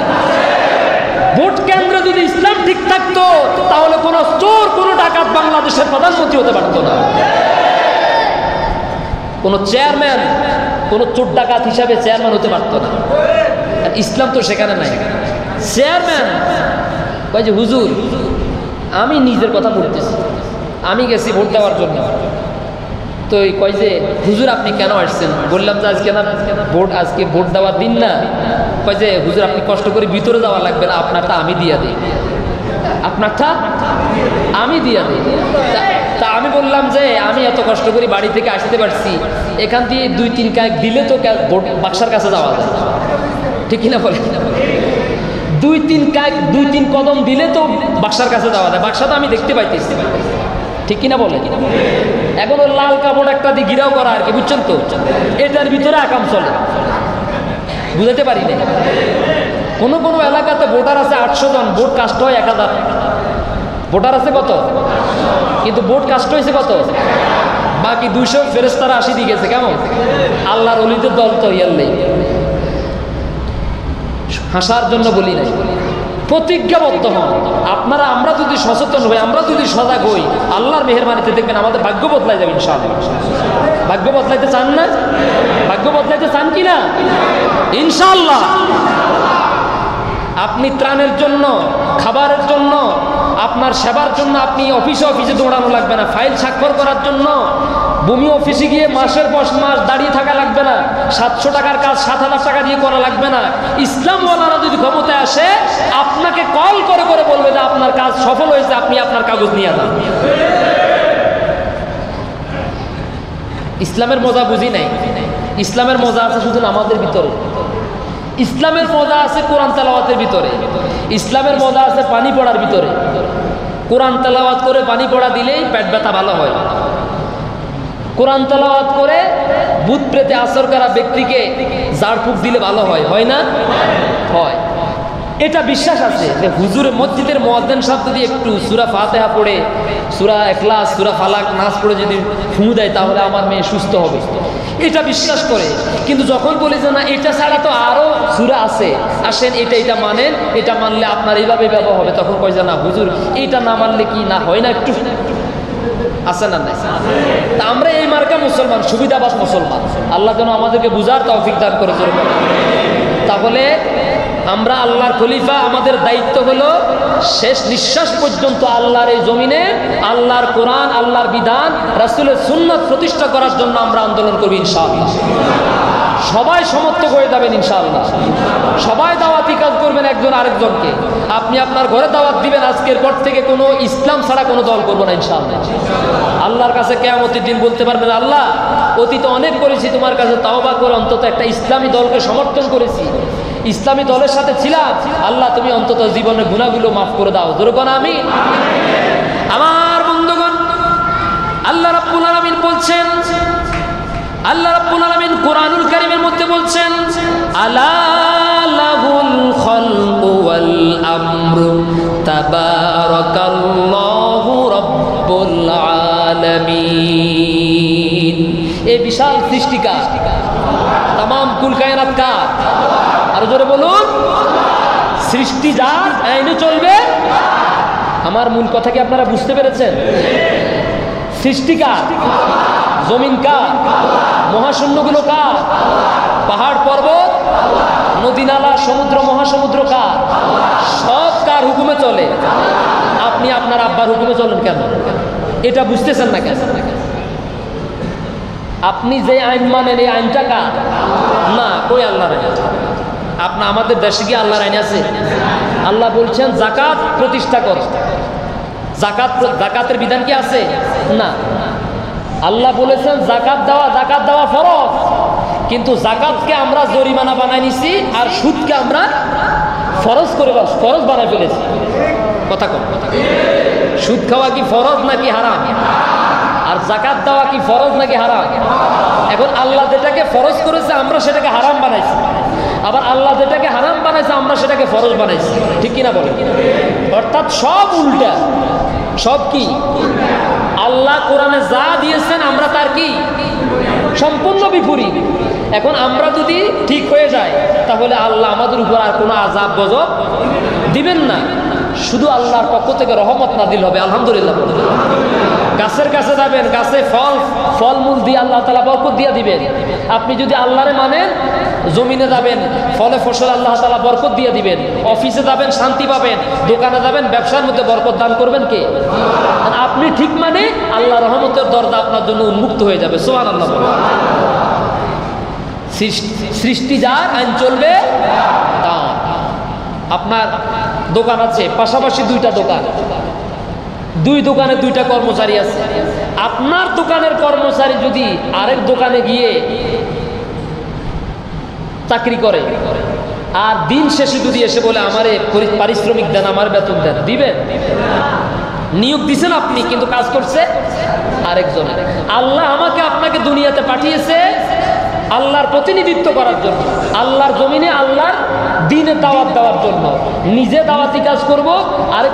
[SPEAKER 1] ভোট কেন্দ্রে যদি ইসলাম ঠিক থাকতো, তাহলে কোন চোর, কোন ডাকাত বাংলাদেশের প্রধানমন্ত্রী হতে পারতো না। কোন চেয়ারম্যান, কোন চোর ডাকাত হিসাবে চেয়ারম্যান হতে পারতো না। ইসলাম তো সেখানে নাই। চেয়ারম্যান কয় যে, হুজুর আমি নিজের কথা বলতেছি, আমি গেছি ভোট দেওয়ার জন্য। তো কয় যে, হুজুর আপনি কেন আসছেন? বললাম যে আজকে ভোট দেওয়ার দিন না। কয় যে, হুজুর আপনি কষ্ট করে ভিতরে যাওয়া লাগবে না, আপনারটা আমি দিয়া দিই, আপনারটা আমি দিয়া দিই। তা আমি বললাম যে, আমি এত কষ্ট করে বাড়ি থেকে আসতে পারছি, এখান দিয়ে 2-3 কাক দিলে তো ভোট বাক্সার কাছে যাওয়া যায়। ঠিক কিনা বলে? 2-3 কদম দিলে তো বাক্সার কাছে যাওয়া যায়। বাক্সা তো আমি দেখতে পাইতেছি। ঠিক কিনা বলে? এখন ওর লাল কাপড় একটা দিয়ে ঘিরাও করা আর কি, বুঝছেন তো? এটার ভিতরে আকাম চলে, বুঝাতে পারি না। কোনো কোনো এলাকাতে ভোটার আছে 800 জন, ভোট কাস্ট হয় 1000। ভোটার আছে কত, কিন্তু ভোট কাস্ট হয়েছে কত? বাকি 200 ফেরেশতারা 80 দিয়ে গেছে। কেমন? আল্লাহর ওলিদের দল তো ইয়ার নেই। হাসার জন্য বলি নাই, প্রতিজ্ঞাবদ্ধ হন। আমরা যদি সচেতন হই, আমরা যদি সজাগ হই, আল্লাহর মেহেরবানিতে দেখবেন আমাদের ভাগ্য বদলাই যাবে ইনশাআল্লাহ। ভাগ্য বদলাইতে চান না? ভাগ্য বদলাইতে চান কি না? ইনশাআল্লাহ। আপনি ত্রাণের জন্য, খাবারের জন্য, আপনার সেবার জন্য আপনি অফিসে দৌড়ানো লাগবে না। ফাইল স্বাক্ষর করার জন্য ভূমি অফিসে গিয়ে মাসের পর মাস দাঁড়িয়ে থাকা লাগবে না। 700 টাকার কাজ 7,000 টাকা দিয়ে করা লাগবে না। ইসলামওয়ালারা যদি ক্ষমতায় আসে, আপনাকে কল করে করে বলবে যে আপনার কাজ সফল হয়েছে, আপনি আপনার কাগজ নিয়ে যান। ইসলামের মজা বুঝি নাই। ইসলামের মজা আছে শুধু নামাজের ভিতরে, ইসলামের মজা আছে কোরআন তেলাওয়াতের ভিতরে, ইসলামের মজা আছে পানি পড়ার ভিতরে। কোরআন তেলাওয়াত করে পানি পড়া দিলেই পেট ব্যথা ভালো হয়। কোরআন তেলাওয়াত করে ভূত প্রেতে আসর করা ব্যক্তিকে ঝাড়ফুঁক দিলে ভালো হয়, হয় না? হয়। এটা বিশ্বাস আছে যে হুজুরের মসজিদের মুয়াজ্জিন সাহেব যদি একটু সূরা ফাতিহা পড়ে, সূরা ইখলাস, সূরা ফালাক, নাস পড়ে যদি ফু দেয় তাহলে আমার মেয়ে সুস্থ হবে, এটা বিশ্বাস করে। কিন্তু যখন বলে যে না এটা ছাড়া তো আরো সূরা আছে, আসেন এটা মানেন, এটা মানলে আপনার এইভাবে ব্যবহার হবে, তখন কয় যে না হুজুর এইটা না মানলে কি না হয় না একটু আছে না? নাই। তা আমরা এই মার্কা মুসলমান, সুবিধাবাদ মুসলমান। আল্লাহ যেন আমাদেরকে বুঝার তৌফিক দান করে। তাহলে আমরা আল্লাহর খলিফা, আমাদের দায়িত্ব হলো শেষ নিঃশ্বাস পর্যন্ত আল্লাহর এই জমিনে আল্লাহর কোরআন, আল্লাহর বিধান, রাসূলের সুন্নাত প্রতিষ্ঠা করার জন্য আমরা আন্দোলন করব ইনশাআল্লাহ। সবাই সমর্থক হয়ে যাবেন ইনশাআল্লাহ। সবাই দাওয়াতি কাজ করবেন একজন আরেকজনকে। আপনি আপনার ঘরে দাওয়াত দিবেন, আজকের পর থেকে কোনো ইসলাম ছাড়া কোনো দল করবো না ইনশাআল্লাহ। আল্লাহর কাছে কিয়ামতের দিন বলতে পারবেন, আল্লাহ অতীতে অনেক করেছি, তোমার কাছে তাওবা করে অন্তত একটা ইসলামী দলকে সমর্থন করেছি, ইসলামী দলের সাথে ছিলাম, আল্লাহ তুমি অন্তত জীবনের গুনাহগুলো মাফ করে দাও। যেরকম আমি আমার বন্ধুগণ, আল্লাহ রাব্বুল আলামিন বলছেন, আল্লাহ রাব্বুল আলামিন কোরআনুল কারীমের মধ্যে বলছেন, আলা লাহুল খালকু ওয়াল আমরু তাবারাকাল্লাহু রাব্বুল আলামিন। এই বিশাল সৃষ্টিকা, তামাম কুল কায়নাত কার? আরো জোরে বলুন। সৃষ্টি যার, আইনে চলবে। আমার মূল কথা কি আপনারা বুঝতে পেরেছেন? সৃষ্টি কার? জমিন কার? মহাশূন্যগুলো কার? পাহাড় পর্বত, নদী নালা, সমুদ্র মহাসমুদ্র কার? সব কার হুকুমে চলে? আপনি আপনার আব্বার হুকুমে চলেন কেন? এটা বুঝতেছেন না কেন? আপনি যে আইন মানেন এই আইনটা কার? না, কই আল্লাহর আইন। আপনার আমাদের দেশে কি আল্লাহর আইন আছে? আল্লাহ বলছেন যাকাত প্রতিষ্ঠা কর। যাকাতের বিধান কি আছে? না। আল্লাহ বলেছেন জাকাত দেওয়া ফরজ, কিন্তু জাকাতকে আমরা জরিমানা বানাই নিছি, আর সুদকে আমরা ফরজ বানাই ফেলেছি। কথা কম। সুদ খাওয়া কি ফরজ নাকি হারাম? আর জাকাত দেওয়া কি ফরজ নাকি হারাম? এখন আল্লাহ যেটাকে ফরজ করেছে আমরা সেটাকে হারাম বানাইছি, আবার আল্লাহ যেটাকে হারাম বানাইছে আমরা সেটাকে ফরজ বানাইছি। ঠিক কিনা বলেন? অর্থাৎ সব উল্টা। সব কি? আল্লাহ কোরআনে যা দিয়েছেন আমরা তার কি সম্পূর্ণ বিপরীত। এখন আমরা যদি ঠিক হয়ে যায় তাহলে আল্লাহ আমাদের উপর আর কোনো আযাব গজব দিবেন না, শুধু আল্লাহর পক্ষ থেকে রহমত নাযিল হবে। আলহামদুলিল্লাহ। গাছের কাছে যাবেন, গাছে ফলমূল দিয়ে আল্লাহ তাআলা বরকত দিয়ে দিবেন। আপনি যদি আল্লাহরে মানেন, জমিনে যাবেন, ফলে ফসল আল্লাহ তাআলা বরকত দিয়ে দিবেন। অফিসে যাবেন, শান্তি পাবেন। দোকানে যাবেন, ব্যবসার মধ্যে বরকত দান করবেন কে? আপনি ঠিক মানে আল্লাহ রহমতের দরজা আপনার জন্য উন্মুক্ত হয়ে যাবে। সুবহানাল্লাহ। সৃষ্টি যার, আইন চলবে তার। আপনার দোকান আছে, পাশাপাশি দুইটা দোকান, দুই দোকানে দুইটা কর্মচারী আছে। আপনার দোকানের কর্মচারী যদি আরেক দোকানে গিয়ে চাকরি করে আর দিন শেষে যদি এসে বলে আমারে পারিশ্রমিক দেন, আমার বেতন দেন, দিবেন? নিয়োগ দিছেন আপনি, কিন্তু কাজ করছে আরেকজন। আল্লাহ আমাকে আপনাকে দুনিয়াতে পাঠিয়েছে আল্লাহর প্রতিনিধিত্ব করার জন্য, আল্লাহর জমিনে আল্লাহর দ্বীনের দাওয়াত দেওয়ার জন্য। জন্য। নিজে দাওয়াতি কাজ করব, আর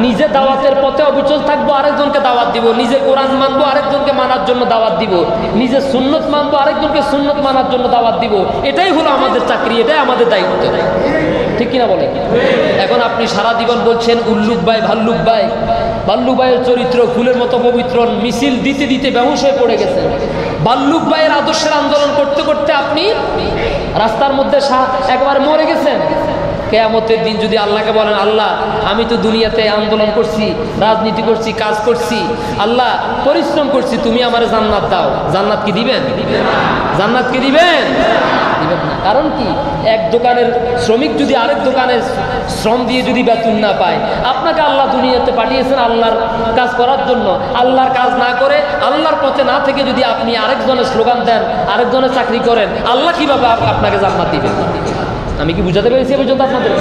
[SPEAKER 1] নিজে দাওয়াতের পথে অবিচল থাকবো, আরেকজনকে দাওয়াত দিব। নিজে কোরআন মানবো, আরেকজনকে মানার জন্য দাওয়াত দিব। নিজে সুন্নত মানবো, আরেকজনকে সুন্নত মানার জন্য দাওয়াত দিব। এটাই হলো আমাদের চাকরি, এটাই আমাদের দায়িত্ব। ঠিক কিনা বলে? এখন আপনি সারা জীবন বলছেন উল্লুক ভাই, ভাল্লুক ভাই। ভাল্লুক ভাইয়ের চরিত্র ফুলের মতো পবিত্র, মিছিল দিতে দিতে বেহুশ হয়ে পড়ে গেছেন। ভাল্লুক ভাইয়ের আদর্শের আন্দোলন করতে করতে আপনি রাস্তার মধ্যে একবার মরে গেছেন। কিয়ামতের দিন যদি আল্লাহকে বলেন, আল্লাহ আমি তো দুনিয়াতে আন্দোলন করছি, রাজনীতি করছি, কাজ করছি, আল্লাহ পরিশ্রম করছি, তুমি আমারে জান্নাত দাও, জান্নাত কি দিবেন? জান্নাত কি দিবেন? দিবেন না। কারণ কি? এক দোকানের শ্রমিক যদি আরেক দোকানের শ্রম দিয়ে যদি বেতন না পায়, আপনাকে আল্লাহ দুনিয়াতে পাঠিয়েছেন আল্লাহর কাজ করার জন্য। আল্লাহর কাজ না করে, আল্লাহর পথে না থেকে যদি আপনি আরেকজনের স্লোগান দেন, আরেকজনের চাকরি করেন, আল্লাহ কিভাবে আপনাকে জান্নাত দিবেন? আমি কি বুঝাতে পেরেছি পর্যন্ত আপনাদের?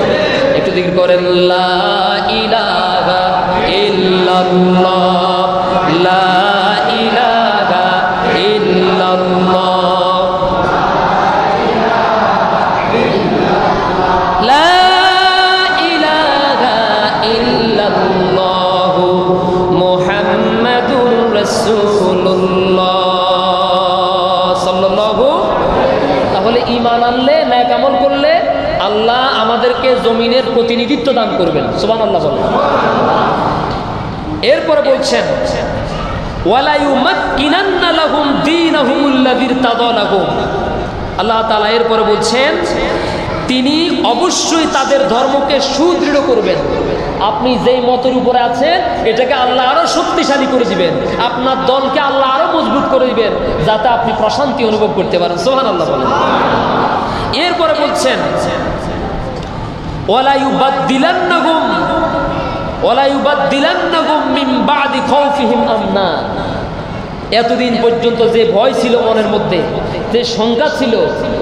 [SPEAKER 1] একটু জিকির করেন, লা ইলাহা ইল্লাল্লাহ, লা ইলাহা ইল্লাল্লাহ, লা ইলাহা ইল্লাল্লাহ, মুহাম্মাদুর রাসূলুল্লাহ সাল্লাল্লাহু। তাহলে ঈমান আনলে, নেক আমল করলে আল্লাহ আমাদেরকে জমিনের প্রতিনিধিত্ব দান করবেন। সুবহানাল্লাহ বলেন। এরপরে বলছেন, ওয়ালা ইউমাক্কিনান্না লাহুম দীনাহুমুল্লাযী ইরতাদা লাহুম। আল্লাহ তাআলা এরপরে বলছেন, তিনি অবশ্যই তাদের ধর্মকে সুদৃঢ় করবেন। আপনি যেই মতের উপরে আছেন, এটাকে আল্লাহ আরো শক্তিশালী করে দিবেন। আপনার দলকে আল্লাহ আরো মজবুত করে দিবেন, যাতে আপনি প্রশান্তি অনুভব করতে পারেন। সুবহানাল্লাহ বলেন। এরপরে বলছেন, ওয়ালা ইউবাদদিলান্নাহুম মিন বাদি খাউফিহিম আমনা। এতদিন পর্যন্ত যে ভয় ছিল মনের মধ্যে, যে শঙ্কা ছিল,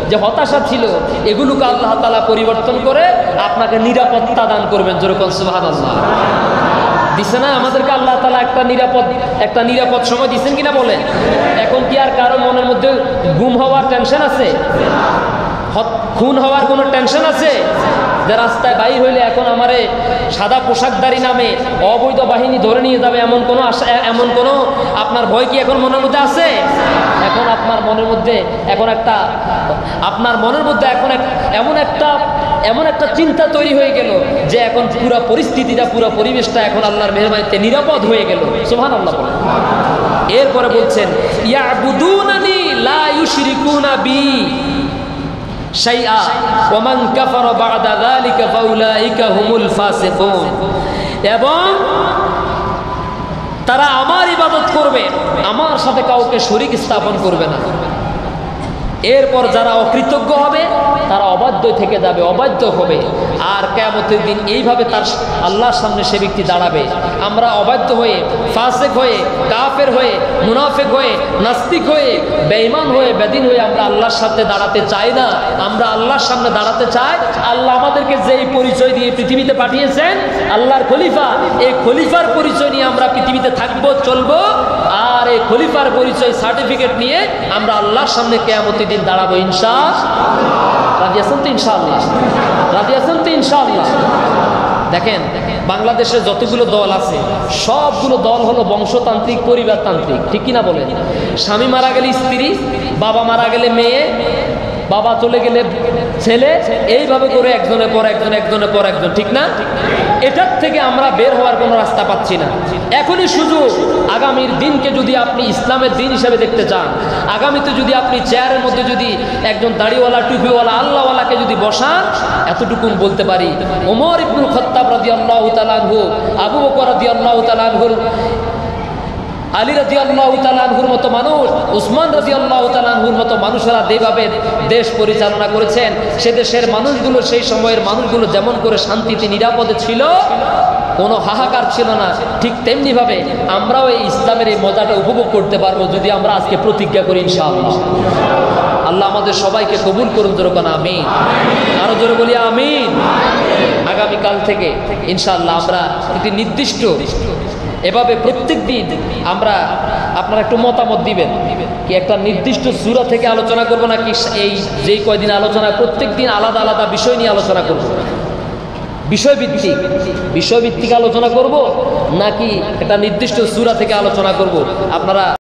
[SPEAKER 1] যে হতাশা ছিল, এগুলোকে আল্লাহ তাআলা পরিবর্তন করে আপনাকে নিরাপত্তা দান করবেন। যেরকম সুবহানাল্লাহ দিছে না আমাদেরকে আল্লাহ তাআলা একটা নিরাপদ সময় দিচ্ছেন কিনা বলেন? এখন কি আর কারো মনের মধ্যে গুম হওয়ার টেনশন আছে? খুন হওয়ার কোনো টেনশন আছে? যে রাস্তায় বাইর হইলে এখন আমারে সাদা পোশাকধারী নামে অবৈধ বাহিনী ধরে নিয়ে যাবে, এমন কোনো আপনার ভয় কি এখন মনের মধ্যে আছে? এখন আপনার মনের মধ্যে এমন একটা চিন্তা তৈরি হয়ে গেল যে এখন পুরো পরিস্থিতিটা, পুরো পরিবেশটা এখন আল্লাহর মেহেরবানিতে নিরাপদ হয়ে গেল। সুবহানাল্লাহ বলেন। এরপরে বলছেন, ইয়াবুদুনানি লা ইউশরিকুনা বি শাইআ ওয়া মান কাফারা বা'দা যালিকা ফাউলাইকা হুমুল ফাসিকুন। এবং তারা আমার ইবাদত করবে, আমার সাথে কাউকে শরীক স্থাপন করবে না। এরপর যারা অকৃতজ্ঞ হবে, তারা অবাধ্য থেকে যাবে, অবাধ্য হবে। আর কিয়ামতের দিন এইভাবে তার আল্লাহর সামনে সে ব্যক্তি দাঁড়াবে। আমরা অবাধ্য হয়ে, ফাসিক হয়ে, কাফের হয়ে, মুনাফিক হয়ে, নাস্তিক হয়ে, বেঈমান হয়ে, বেদিন হয়ে আমরা আল্লাহর সামনে দাঁড়াতে চাই না। আমরা আল্লাহর সামনে দাঁড়াতে চাই আল্লাহ আমাদেরকে যেই পরিচয় দিয়ে পৃথিবীতে পাঠিয়েছেন, আল্লাহর খলিফা, এই খলিফার পরিচয় নিয়ে আমরা পৃথিবীতে থাকবো, চলবো। আর এই খলিফার পরিচয় সার্টিফিকেট নিয়ে আমরা আল্লাহর সামনে কিয়ামতের দিন দাঁড়াবো ইনশাআল্লাহ। রাজি আছেন তো ইনশাআল্লাহ? রাজি আছেন তো ইনশাআল্লাহ? দেখেন, বাংলাদেশে যতগুলো দল আছে, সবগুলো দল হলো বংশতান্ত্রিক, পরিবারতান্ত্রিক। ঠিক কিনা বলেন? স্বামী মারা গেলে স্ত্রী, বাবা মারা গেলে মেয়ে, বাবা চলে গেলে ছেলে, এইভাবে করে একজনের পর একজন, একজনের পর একজন। ঠিক না? এটার থেকে আমরা বের হওয়ার কোনো রাস্তা পাচ্ছি না। এখনই সুযোগ। আগামীর দিনকে যদি আপনি ইসলামের দিন হিসেবে দেখতে চান, আগামীতে যদি আপনি চেয়ারের মধ্যে যদি একজন দাড়িওয়ালা, টুপিওয়ালা, আল্লাহওয়ালাকে যদি বসান, এতটুকু বলতে পারি, ওমর ইবনুল খাত্তাব রাদিয়াল্লাহু তাআলা আনহু, আবু বকর রাদিয়াল্লাহু তাআলা আনহু, আলী রাদিয়াল্লাহু তাআলা আনহুর মতো মানুষ, উসমান রাদিয়াল্লাহু তাআলা আনহুর মতো মানুষেরা যেভাবে দেশ পরিচালনা করেছেন, সে দেশের মানুষগুলো, সেই সময়ের মানুষগুলো যেমন করে শান্তিতে, নিরাপদে ছিল, কোনো হাহাকার ছিল না, ঠিক তেমনিভাবে আমরাও এই ইসলামের এই মজাটা উপভোগ করতে পারবো যদি আমরা আজকে প্রতিজ্ঞা করি ইনশাআল্লাহ। আল্লাহ আমাদের সবাইকে কবুল করুন। জোরে বলুন আমিন। আরো জোরে বলি আমিন। আগামীকাল থেকে ইনশাআল্লাহ আমরা একটি নির্দিষ্ট এভাবে প্রত্যেক দিন আমরা, আপনারা একটু মতামত দিবেন, কি একটা নির্দিষ্ট সূরা থেকে আলোচনা করব নাকি এই যেই কয়দিন আলোচনা, প্রত্যেক দিন আলাদা আলাদা বিষয় নিয়ে আলোচনা করব? বিষয়ভিত্তিক আলোচনা করব নাকি একটা নির্দিষ্ট সূরা থেকে আলোচনা করব? আপনারা